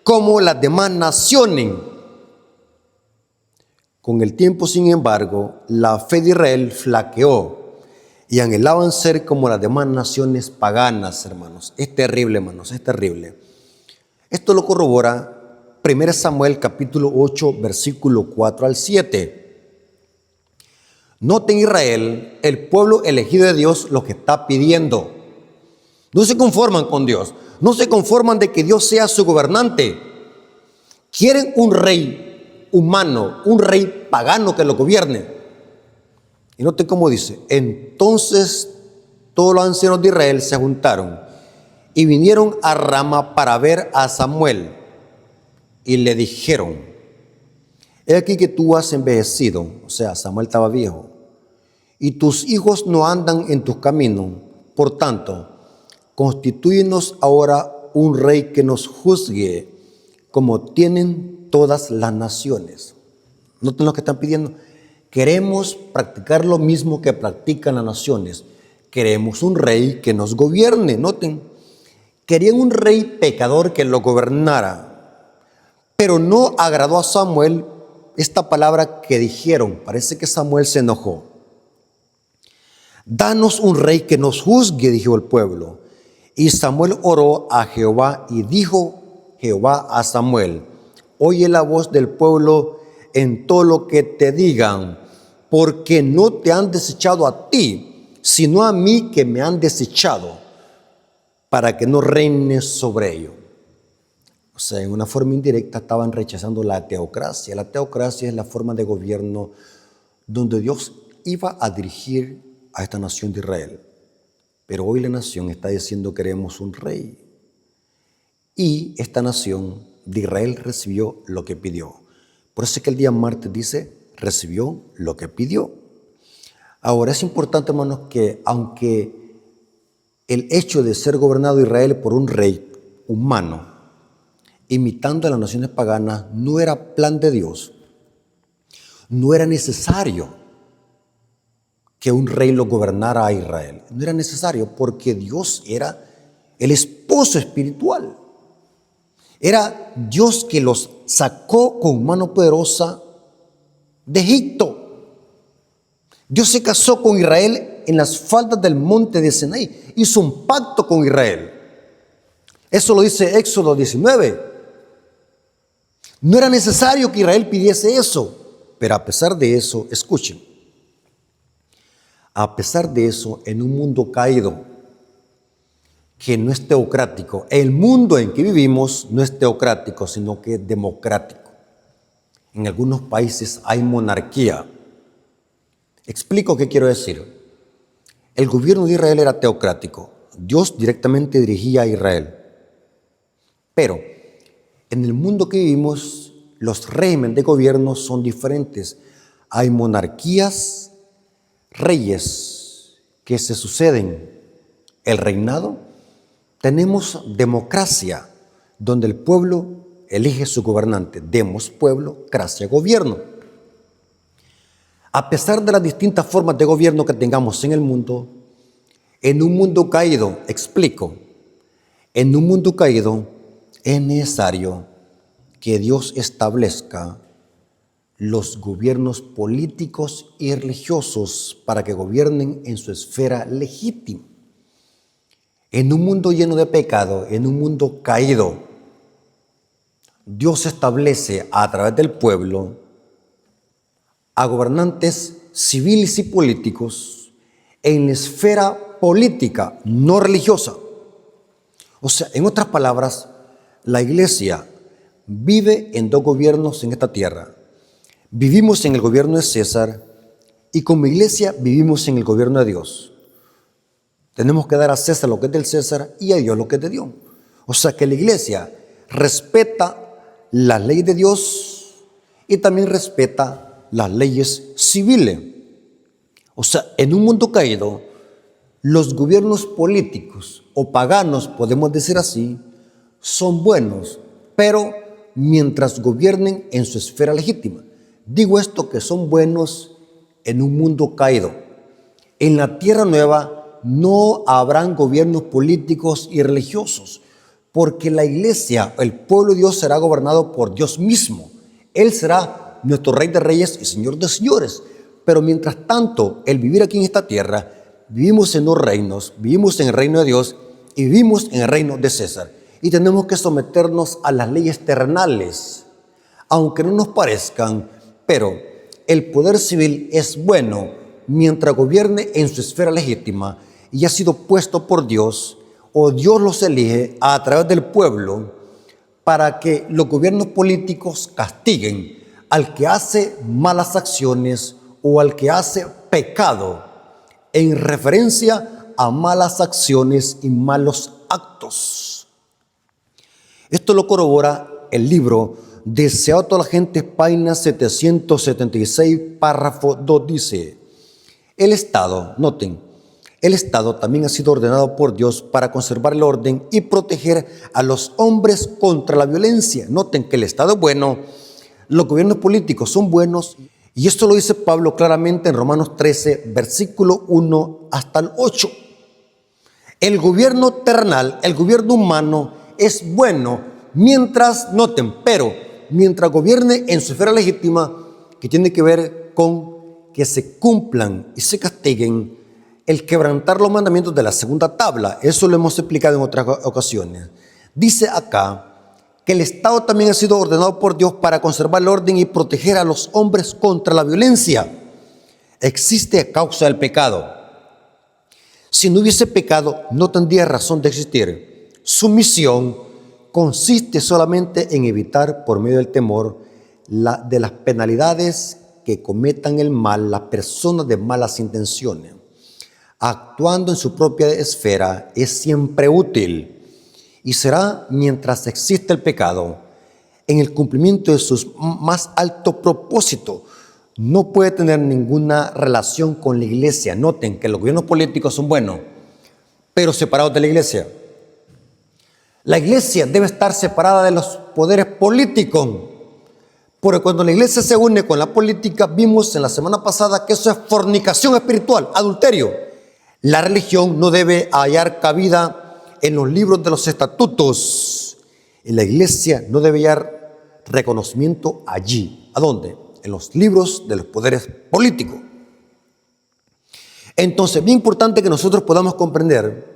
como las demás naciones. Con el tiempo, sin embargo, la fe de Israel flaqueó y anhelaban ser como las demás naciones paganas, hermanos. Es terrible, hermanos, es terrible. Esto lo corrobora 1 Samuel capítulo 8, versículo 4 al 7. Noten, Israel, el pueblo elegido de Dios, lo que está pidiendo. No se conforman con Dios, no se conforman de que Dios sea su gobernante. Quieren un rey humano, un rey pagano que lo gobierne. Y noten cómo dice: entonces todos los ancianos de Israel se juntaron y vinieron a Rama para ver a Samuel. Y le dijeron: he aquí que tú has envejecido, o sea, Samuel estaba viejo, y tus hijos no andan en tus caminos. Por tanto, constitúyenos ahora un rey que nos juzgue, como tienen todas las naciones. Noten lo que están pidiendo. Queremos practicar lo mismo que practican las naciones. Queremos un rey que nos gobierne. Noten, querían un rey pecador que lo gobernara. Pero no agradó a Samuel esta palabra que dijeron. Parece que Samuel se enojó. Danos un rey que nos juzgue, dijo el pueblo. Y Samuel oró a Jehová y dijo Jehová a Samuel: oye la voz del pueblo en todo lo que te digan, porque no te han desechado a ti, sino a mí que me han desechado, para que no reines sobre ellos. O sea, en una forma indirecta estaban rechazando la teocracia. La teocracia es la forma de gobierno donde Dios iba a dirigir a esta nación de Israel. Pero hoy la nación está diciendo: queremos un rey. Y esta nación de Israel recibió lo que pidió. Por eso es que el día martes dice: recibió lo que pidió. Ahora es importante, hermanos, que aunque el hecho de ser gobernado Israel por un rey humano, imitando a las naciones paganas, no era plan de Dios, no era necesario que un rey lo gobernara a Israel. No era necesario, porque Dios era el esposo espiritual. Era Dios que los sacó con mano poderosa de Egipto. Dios se casó con Israel en las faldas del monte de Sinaí. Hizo un pacto con Israel. Eso lo dice Éxodo 19. No era necesario que Israel pidiese eso. Pero a pesar de eso, escuchen. A pesar de eso, en un mundo caído, que no es teocrático, el mundo en que vivimos no es teocrático, sino que es democrático. En algunos países hay monarquía. Explico qué quiero decir. El gobierno de Israel era teocrático. Dios directamente dirigía a Israel. Pero en el mundo que vivimos, los regímenes de gobierno son diferentes. Hay monarquías, reyes que se suceden el reinado. Tenemos democracia, donde el pueblo elige su gobernante. Demos pueblo, gracia, gobierno. A pesar de las distintas formas de gobierno que tengamos en el mundo, en un mundo caído, explico, en un mundo caído es necesario que Dios establezca los gobiernos políticos y religiosos para que gobiernen en su esfera legítima. En un mundo lleno de pecado, en un mundo caído, Dios establece a través del pueblo a gobernantes civiles y políticos en la esfera política, no religiosa. O sea, en otras palabras, la iglesia vive en dos gobiernos en esta tierra. Vivimos en el gobierno de César y como iglesia vivimos en el gobierno de Dios. Tenemos que dar a César lo que es del César y a Dios lo que es de Dios. O sea que la iglesia respeta la ley de Dios y también respeta las leyes civiles. O sea, en un mundo caído, los gobiernos políticos o paganos, podemos decir así, son buenos, pero mientras gobiernen en su esfera legítima. Digo esto que son buenos en un mundo caído. En la tierra nueva no habrán gobiernos políticos y religiosos, porque la iglesia, el pueblo de Dios será gobernado por Dios mismo. Él será nuestro Rey de Reyes y Señor de Señores. Pero mientras tanto, el vivir aquí en esta tierra, vivimos en dos reinos, vivimos en el reino de Dios y vivimos en el reino de César. y tenemos que someternos a las leyes terrenales, aunque no nos parezcan, pero el poder civil es bueno mientras gobierne en su esfera legítima y ha sido puesto por Dios, o Dios los elige a través del pueblo para que los gobiernos políticos castiguen al que hace malas acciones o al que hace pecado en referencia a malas acciones y malos actos. Esto lo corrobora el libro Deseado a toda la gente, página 776, párrafo 2, dice: el Estado, noten, el Estado también ha sido ordenado por Dios para conservar el orden y proteger a los hombres contra la violencia. Noten que el Estado es bueno, los gobiernos políticos son buenos, y esto lo dice Pablo claramente en Romanos 13, versículo 1 hasta el 8. El gobierno terrenal, el gobierno humano es bueno mientras, noten, pero mientras gobierne en su esfera legítima, que tiene que ver con que se cumplan y se castiguen el quebrantar los mandamientos de la segunda tabla. Eso lo hemos explicado en otras ocasiones. Dice acá que el Estado también ha sido ordenado por Dios para conservar el orden y proteger a los hombres contra la violencia. Existe a causa del pecado. Si no hubiese pecado, no tendría razón de existir. Su misión consiste solamente en evitar, por medio del temor, de las penalidades que cometan el mal las personas de malas intenciones. Actuando en su propia esfera es siempre útil y será mientras exista el pecado en el cumplimiento de su más alto propósito. No puede tener ninguna relación con la iglesia. Noten que los gobiernos políticos son buenos, pero separados de la iglesia. La iglesia debe estar separada de los poderes políticos, porque cuando la iglesia se une con la política, vimos en la semana pasada que eso es fornicación espiritual, adulterio. La religión no debe hallar cabida en los libros de los estatutos, y la iglesia no debe hallar reconocimiento allí. ¿A dónde? En los libros de los poderes políticos. Entonces, bien importante que nosotros podamos comprender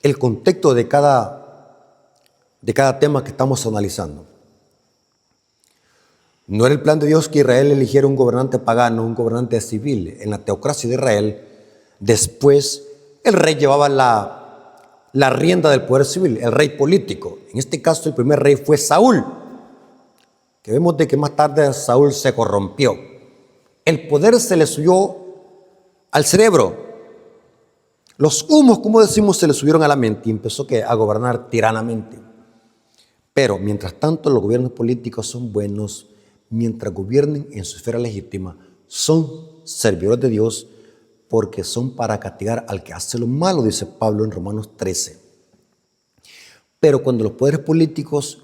el contexto de cada tema que estamos analizando. No era el plan de Dios que Israel eligiera un gobernante pagano, un gobernante civil. En la teocracia de Israel, después el rey llevaba la rienda del poder civil, el rey político. En este caso, el primer rey fue Saúl, que vemos de que más tarde Saúl se corrompió. El poder se le subió al cerebro. Los humos, como decimos, se le subieron a la mente y empezó a gobernar tiranamente. Pero, mientras tanto, los gobiernos políticos son buenos mientras gobiernen en su esfera legítima. Son servidores de Dios porque son para castigar al que hace lo malo, dice Pablo en Romanos 13. Pero cuando los poderes políticos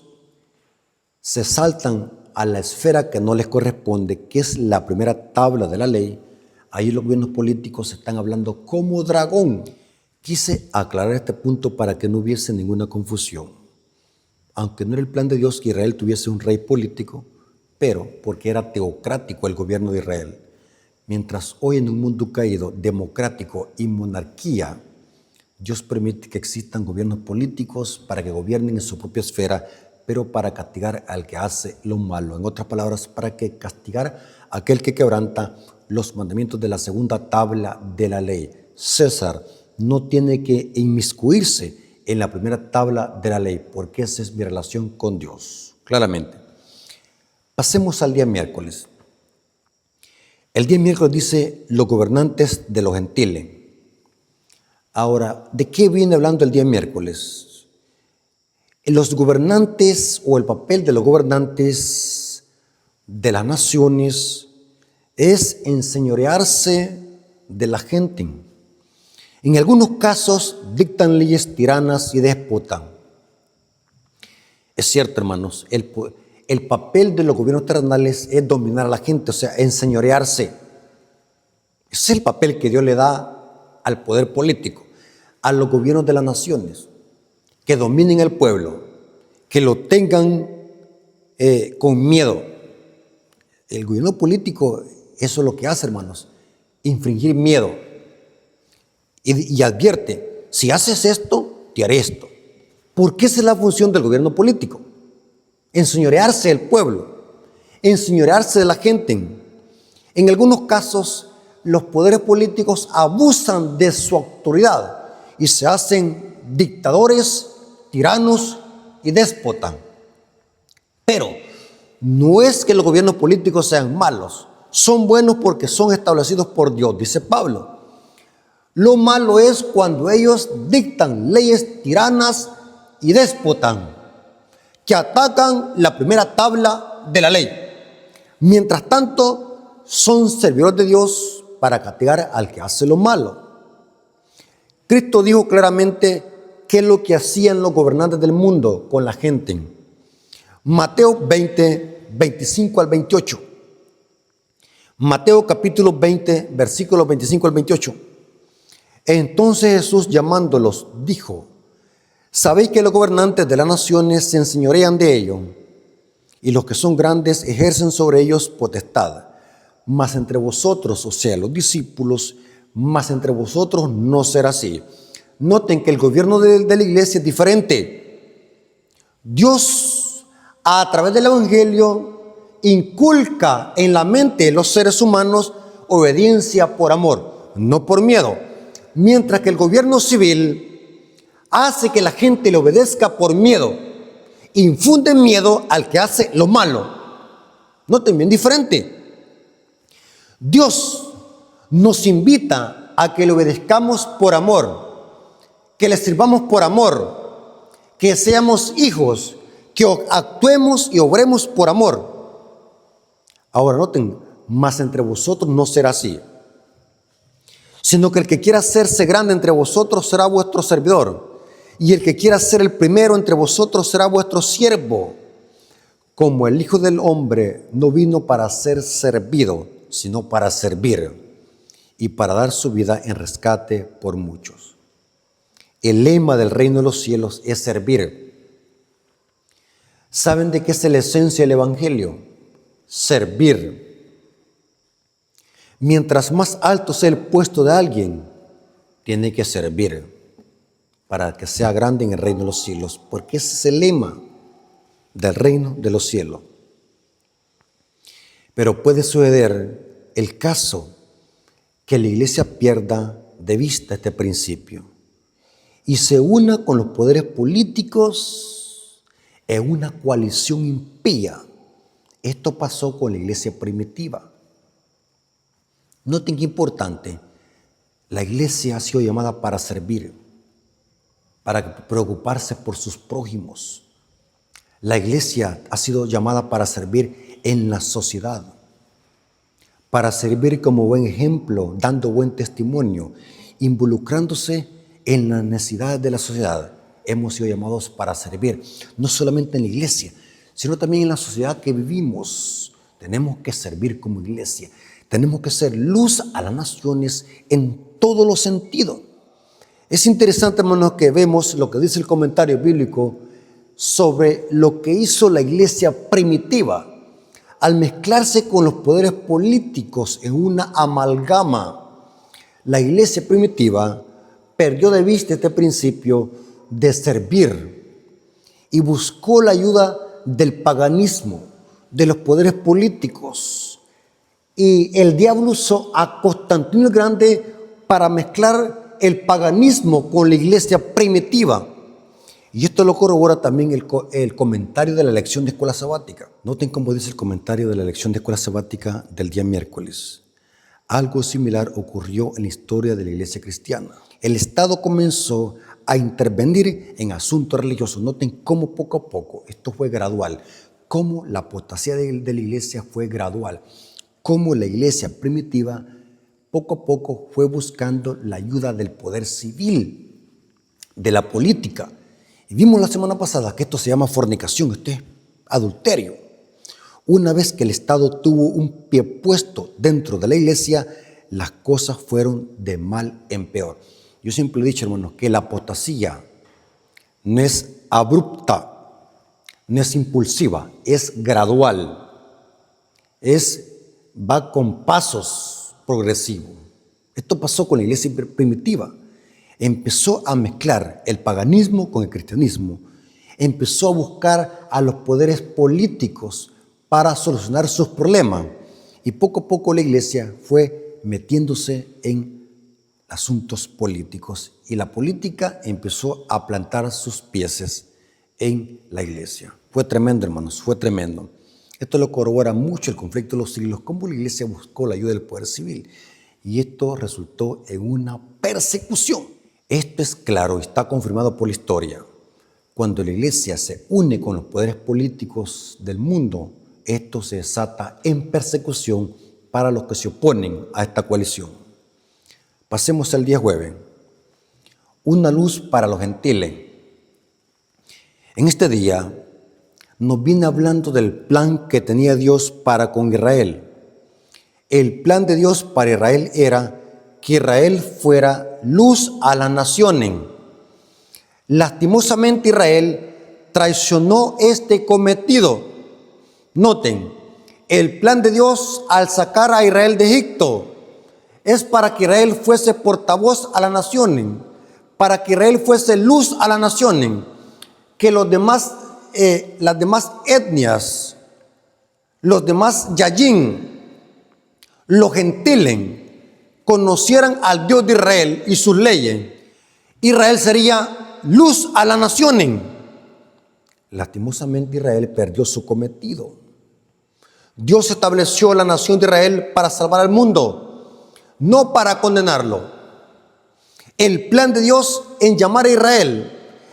se saltan a la esfera que no les corresponde, que es la primera tabla de la ley, ahí los gobiernos políticos están hablando como dragón. Quise aclarar este punto para que no hubiese ninguna confusión. Aunque no era el plan de Dios que Israel tuviese un rey político, pero porque era teocrático el gobierno de Israel. Mientras hoy en un mundo caído, democrático y monarquía, Dios permite que existan gobiernos políticos para que gobiernen en su propia esfera, pero para castigar al que hace lo malo. En otras palabras, para que castigar a aquel que quebranta los mandamientos de la segunda tabla de la ley. César no tiene que inmiscuirse en la primera tabla de la ley, porque esa es mi relación con Dios, claramente. Pasemos al día miércoles. El día miércoles dice los gobernantes de los gentiles. Ahora, ¿de qué viene hablando el día miércoles? Los gobernantes o el papel de los gobernantes de las naciones es enseñorearse de la gente. En algunos casos dictan leyes tiranas y déspotas. Es cierto, hermanos, el papel de los gobiernos terrenales es dominar a la gente, o sea, enseñorearse. Ese es el papel que Dios le da al poder político, a los gobiernos de las naciones, que dominen el pueblo, que lo tengan con miedo. El gobierno político, eso es lo que hace, hermanos, infringir miedo. Y advierte, si haces esto, te haré esto. Porque esa es la función del gobierno político. Enseñorearse del pueblo, enseñorearse de la gente. En algunos casos, los poderes políticos abusan de su autoridad y se hacen dictadores, tiranos y déspotas. Pero no es que los gobiernos políticos sean malos, son buenos porque son establecidos por Dios, dice Pablo. Lo malo es cuando ellos dictan leyes tiranas y déspotas que atacan la primera tabla de la ley. Mientras tanto, son servidores de Dios para castigar al que hace lo malo. Cristo dijo claramente qué es lo que hacían los gobernantes del mundo con la gente. Mateo 20, 25 al 28. Mateo capítulo 20, versículos 25 al 28. Entonces Jesús, llamándolos, dijo: sabéis que los gobernantes de las naciones se enseñorean de ellos, y los que son grandes ejercen sobre ellos potestad. Mas entre vosotros, o sea, los discípulos, mas entre vosotros no será así. Noten que el gobierno de la iglesia es diferente. Dios, a través del evangelio, inculca en la mente de los seres humanos obediencia por amor, no por miedo. Mientras que el gobierno civil hace que la gente le obedezca por miedo, infunde miedo al que hace lo malo. Noten, bien diferente. Dios nos invita a que le obedezcamos por amor, que le sirvamos por amor, que seamos hijos, que actuemos y obremos por amor. Ahora noten, mas entre vosotros no será así, sino que el que quiera hacerse grande entre vosotros será vuestro servidor, y el que quiera ser el primero entre vosotros será vuestro siervo. Como el Hijo del Hombre no vino para ser servido, sino para servir y para dar su vida en rescate por muchos. El lema del reino de los cielos es servir. ¿Saben de qué es la esencia del evangelio? Servir. Mientras más alto sea el puesto de alguien, tiene que servir para que sea grande en el reino de los cielos, porque ese es el lema del reino de los cielos. Pero puede suceder el caso que la iglesia pierda de vista este principio y se una con los poderes políticos en una coalición impía. Esto pasó con la iglesia primitiva. Noten qué importante, la iglesia ha sido llamada para servir, para preocuparse por sus prójimos. La iglesia ha sido llamada para servir en la sociedad, para servir como buen ejemplo, dando buen testimonio, involucrándose en las necesidades de la sociedad. Hemos sido llamados para servir, no solamente en la iglesia, sino también en la sociedad que vivimos. Tenemos que servir como iglesia. Tenemos que ser luz a las naciones en todos los sentidos. Es interesante, hermanos, que vemos lo que dice el comentario bíblico sobre lo que hizo la iglesia primitiva al mezclarse con los poderes políticos en una amalgama. La iglesia primitiva perdió de vista este principio de servir y buscó la ayuda del paganismo, de los poderes políticos. Y el diablo usó a Constantino el Grande para mezclar el paganismo con la iglesia primitiva. Y esto lo corrobora también el comentario de la lección de escuela sabática. Noten cómo dice el comentario de la lección de escuela sabática del día miércoles. Algo similar ocurrió en la historia de la iglesia cristiana. El Estado comenzó a intervenir en asuntos religiosos. Noten cómo poco a poco, esto fue gradual, cómo la apostasía de la iglesia fue gradual, cómo la iglesia primitiva poco a poco fue buscando la ayuda del poder civil, de la política. Y vimos la semana pasada que esto se llama fornicación, esto es adulterio. Una vez que el Estado tuvo un pie puesto dentro de la iglesia, las cosas fueron de mal en peor. Yo siempre he dicho, hermanos, que la apostasía no es abrupta, no es impulsiva, es gradual. Va con pasos progresivos. Esto pasó con la iglesia primitiva. Empezó a mezclar el paganismo con el cristianismo empezó a buscar a los poderes políticos para solucionar sus problemas. Y poco a poco la iglesia fue metiéndose en asuntos políticos. Y la política empezó a plantar sus pies en la iglesia. Fue tremendo, hermanos, fue tremendo. Esto lo corrobora mucho el conflicto de los siglos, cómo la iglesia buscó la ayuda del poder civil. Y esto resultó en una persecución. Esto es claro y está confirmado por la historia. Cuando la iglesia se une con los poderes políticos del mundo, esto se desata en persecución para los que se oponen a esta coalición. Pasemos al día jueves. Una luz para los gentiles. En este día nos viene hablando del plan que tenía Dios para con Israel. El plan de Dios para Israel era que Israel fuera luz a las naciones. Lastimosamente Israel traicionó este cometido. Noten, el plan de Dios al sacar a Israel de Egipto es para que Israel fuese portavoz a las naciones, para que Israel fuese luz a las naciones, que las demás etnias, los demás yayín, los gentiles, conocieran al Dios de Israel y sus leyes. Israel sería luz a las naciones. Lastimosamente Israel perdió su cometido. Dios estableció la nación de Israel para salvar al mundo, no para condenarlo. El plan de Dios en llamar a Israel,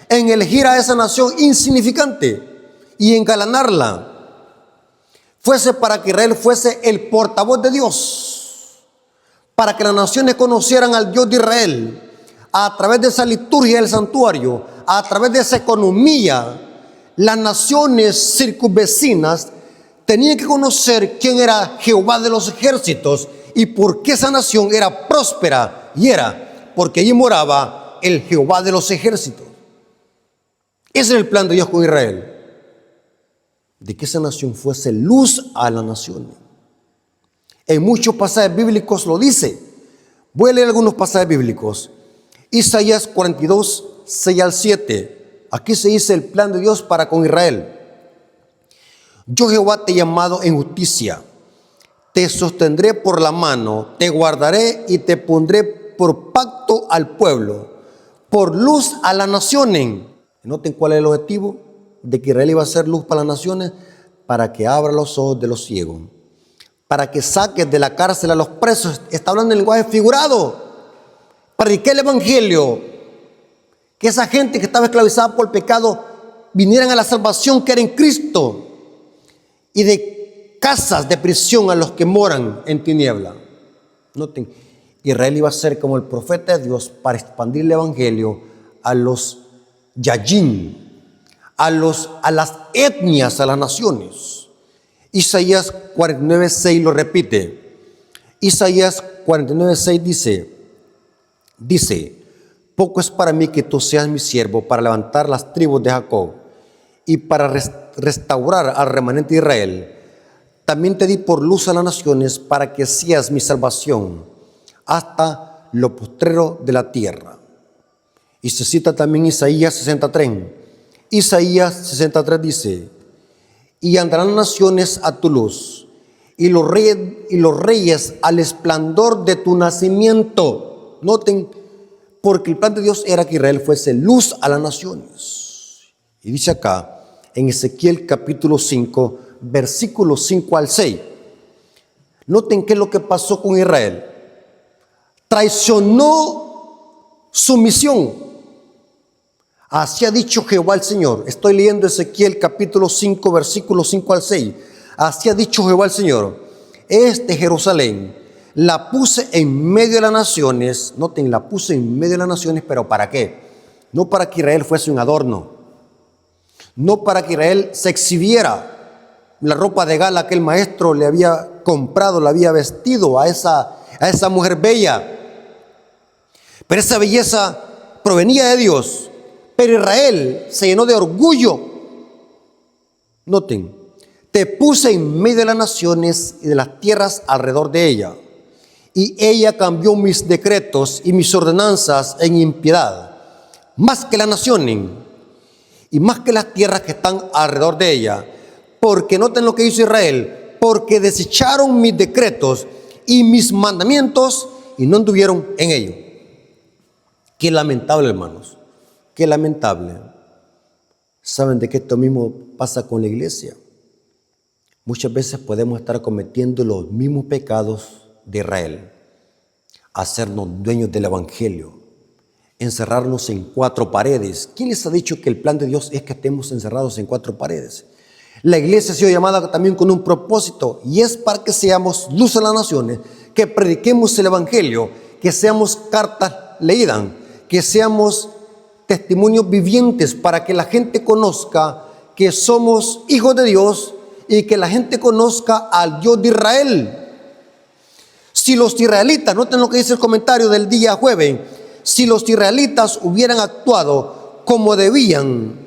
en elegir a esa nación insignificante y engalanarla, fuese para que Israel fuese el portavoz de Dios, para que las naciones conocieran al Dios de Israel a través de esa liturgia del santuario, a través de esa economía. Las naciones circunvecinas tenían que conocer quién era Jehová de los ejércitos y por qué esa nación era próspera, y era porque allí moraba el Jehová de los ejércitos. Ese es el plan de Dios con Israel, de que esa nación fuese luz a las naciones. En muchos pasajes bíblicos lo dice. Voy a leer algunos pasajes bíblicos. Isaías 42, 6 al 7. Aquí se dice el plan de Dios para con Israel. Yo, Jehová, te he llamado en justicia, te sostendré por la mano, te guardaré y te pondré por pacto al pueblo, por luz a las naciones. Noten cuál es el objetivo de que Israel iba a ser luz para las naciones: para que abra los ojos de los ciegos, para que saques de la cárcel a los presos. Está hablando en lenguaje figurado, para que el evangelio, que esa gente que estaba esclavizada por el pecado vinieran a la salvación que era en Cristo, y de casas de prisión a los que moran en tiniebla. Noten, Israel iba a ser como el profeta de Dios para expandir el evangelio a los yayín, a las etnias, a las naciones. Isaías 49:6 lo repite. Isaías 49:6 dice: poco es para mí que tú seas mi siervo para levantar las tribus de Jacob y para restaurar al remanente de Israel. También te di por luz a las naciones para que seas mi salvación hasta lo postrero de la tierra. Y se cita también Isaías 63. Isaías 63 dice: y andarán las naciones a tu luz, y los reyes al esplendor de tu nacimiento. Noten, porque el plan de Dios era que Israel fuese luz a las naciones. Y dice acá, en Ezequiel capítulo 5, versículos 5 al 6. Noten qué es lo que pasó con Israel. Traicionó su misión. Así ha dicho Jehová el Señor. Estoy leyendo Ezequiel capítulo 5, versículos 5 al 6. Así ha dicho Jehová el Señor: Jerusalén la puse en medio de las naciones. Noten, la puse en medio de las naciones, pero ¿para qué? No para que Israel fuese un adorno, no para que Israel se exhibiera la ropa de gala que el maestro le había comprado, le había vestido a esa mujer bella. Pero esa belleza provenía de Dios. Pero Israel se llenó de orgullo. Noten, te puse en medio de las naciones y de las tierras alrededor de ella, y ella cambió mis decretos y mis ordenanzas en impiedad, más que las naciones, y más que las tierras que están alrededor de ella. Porque noten lo que hizo Israel, porque desecharon mis decretos y mis mandamientos y no anduvieron en ello. Qué lamentable, hermanos, qué lamentable. ¿Saben de qué esto mismo pasa con la iglesia? Muchas veces podemos estar cometiendo los mismos pecados de Israel, hacernos dueños del evangelio, encerrarnos en cuatro paredes. ¿Quién les ha dicho que el plan de Dios es que estemos encerrados en cuatro paredes? La iglesia ha sido llamada también con un propósito, y es para que seamos luz a las naciones, que prediquemos el evangelio, que seamos cartas leídas, que seamos testimonios vivientes para que la gente conozca que somos hijos de Dios y que la gente conozca al Dios de Israel. Si los israelitas, noten lo que dice el comentario del día jueves, si los israelitas hubieran actuado como debían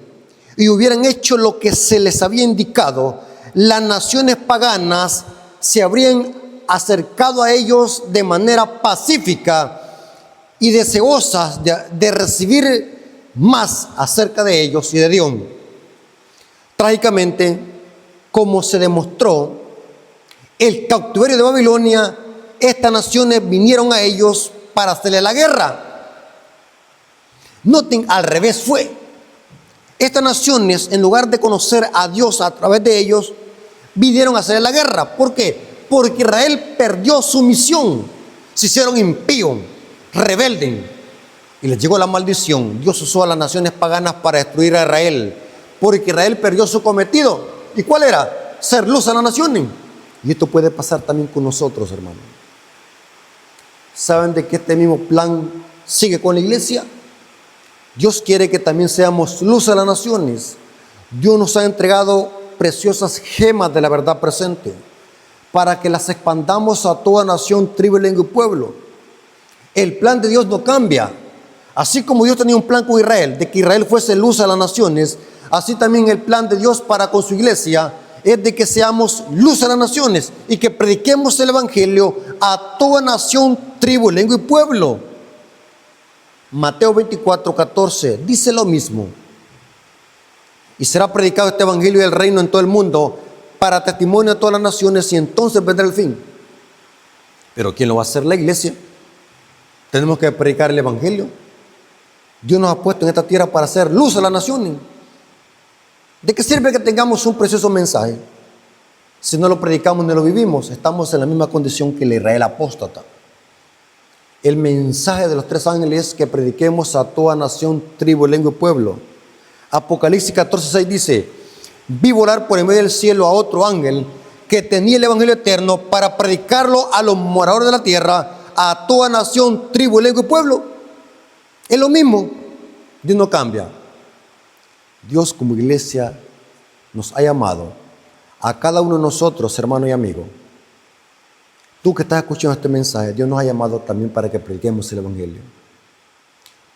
y hubieran hecho lo que se les había indicado, las naciones paganas se habrían acercado a ellos de manera pacífica y deseosas de recibir más acerca de ellos y de Dios. Trágicamente, como se demostró, el cautiverio de Babilonia, estas naciones vinieron a ellos para hacerle la guerra. Noten, al revés fue. Estas naciones, en lugar de conocer a Dios a través de ellos, vinieron a hacerle la guerra. ¿Por qué? Porque Israel perdió su misión. Se hicieron impíos, rebeldes, y les llegó la maldición. Dios usó a las naciones paganas para destruir a Israel, porque Israel perdió su cometido. ¿Y cuál era? Ser luz a las naciones. Y esto puede pasar también con nosotros, hermanos. ¿Saben de que este mismo plan sigue con la iglesia? Dios quiere que también seamos luz a las naciones. Dios nos ha entregado preciosas gemas de la verdad presente para que las expandamos a toda nación, tribu, lengua y pueblo. El plan de Dios no cambia. Así como Dios tenía un plan con Israel, de que Israel fuese luz a las naciones, así también el plan de Dios para con su iglesia es de que seamos luz a las naciones y que prediquemos el evangelio a toda nación, tribu, lengua y pueblo. Mateo 24:14 dice lo mismo. Y será predicado este evangelio del reino en todo el mundo para testimonio a todas las naciones, y entonces vendrá el fin. Pero ¿quién lo va a hacer? La iglesia. Tenemos que predicar el evangelio. Dios nos ha puesto en esta tierra para hacer luz a las naciones. ¿De qué sirve que tengamos un precioso mensaje si no lo predicamos ni lo vivimos? Estamos en la misma condición que el Israel apóstata. El mensaje de los tres ángeles es que prediquemos a toda nación, tribu, lengua y pueblo. Apocalipsis 14:6 dice: vi volar por en medio del cielo a otro ángel que tenía el evangelio eterno para predicarlo a los moradores de la tierra, a toda nación, tribu, lengua y pueblo. Es lo mismo. Dios no cambia. Dios como iglesia nos ha llamado a cada uno de nosotros, hermano y amigo. Tú que estás escuchando este mensaje, Dios nos ha llamado también para que prediquemos el evangelio.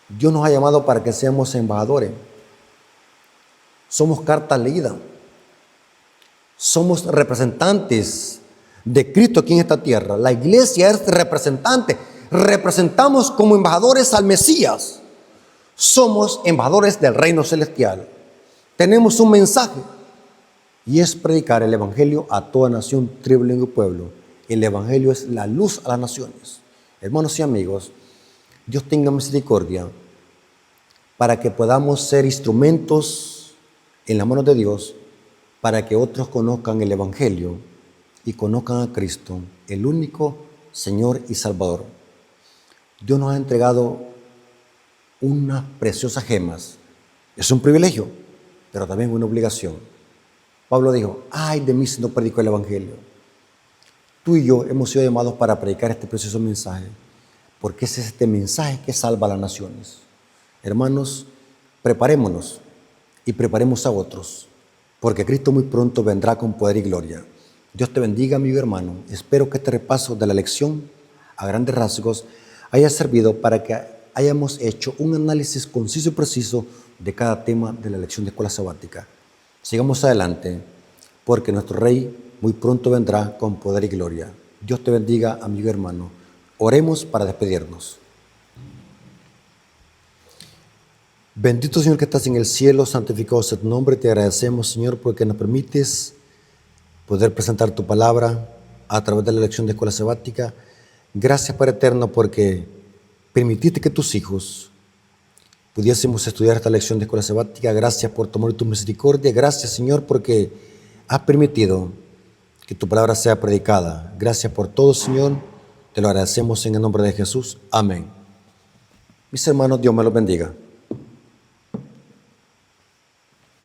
Dios nos ha llamado para que seamos embajadores. Somos cartas leídas. Somos representantes de Cristo aquí en esta tierra. La iglesia es representante. Representamos como embajadores al Mesías. Somos embajadores del reino celestial. Tenemos un mensaje, y es predicar el evangelio a toda nación, tribu, lengua y pueblo. El evangelio es la luz a las naciones. Hermanos y amigos, Dios tenga misericordia para que podamos ser instrumentos en las manos de Dios para que otros conozcan el evangelio y conozcan a Cristo, el único Señor y Salvador. Dios nos ha entregado unas preciosas gemas. Es un privilegio, pero también una obligación. Pablo dijo: ay de mí si no predico el evangelio. Tú y yo hemos sido llamados para predicar este precioso mensaje, porque es este mensaje que salva a las naciones. Hermanos, preparémonos y preparemos a otros, porque Cristo muy pronto vendrá con poder y gloria. Dios te bendiga, amigo y hermano. Espero que este repaso de la lección a grandes rasgos haya servido para que hayamos hecho un análisis conciso y preciso de cada tema de la lección de escuela sabática. Sigamos adelante, porque nuestro Rey muy pronto vendrá con poder y gloria. Dios te bendiga, amigo y hermano. Oremos para despedirnos. Bendito Señor que estás en el cielo, santificado sea tu nombre. Te agradecemos, Señor, porque nos permites poder presentar tu palabra a través de la lección de escuela sabática. Gracias, Padre eterno, porque permitiste que tus hijos pudiésemos estudiar esta lección de escuela sabática. Gracias por tu amor y tu misericordia. Gracias, Señor, porque has permitido que tu palabra sea predicada. Gracias por todo, Señor. Te lo agradecemos en el nombre de Jesús. Amén. Mis hermanos, Dios me los bendiga.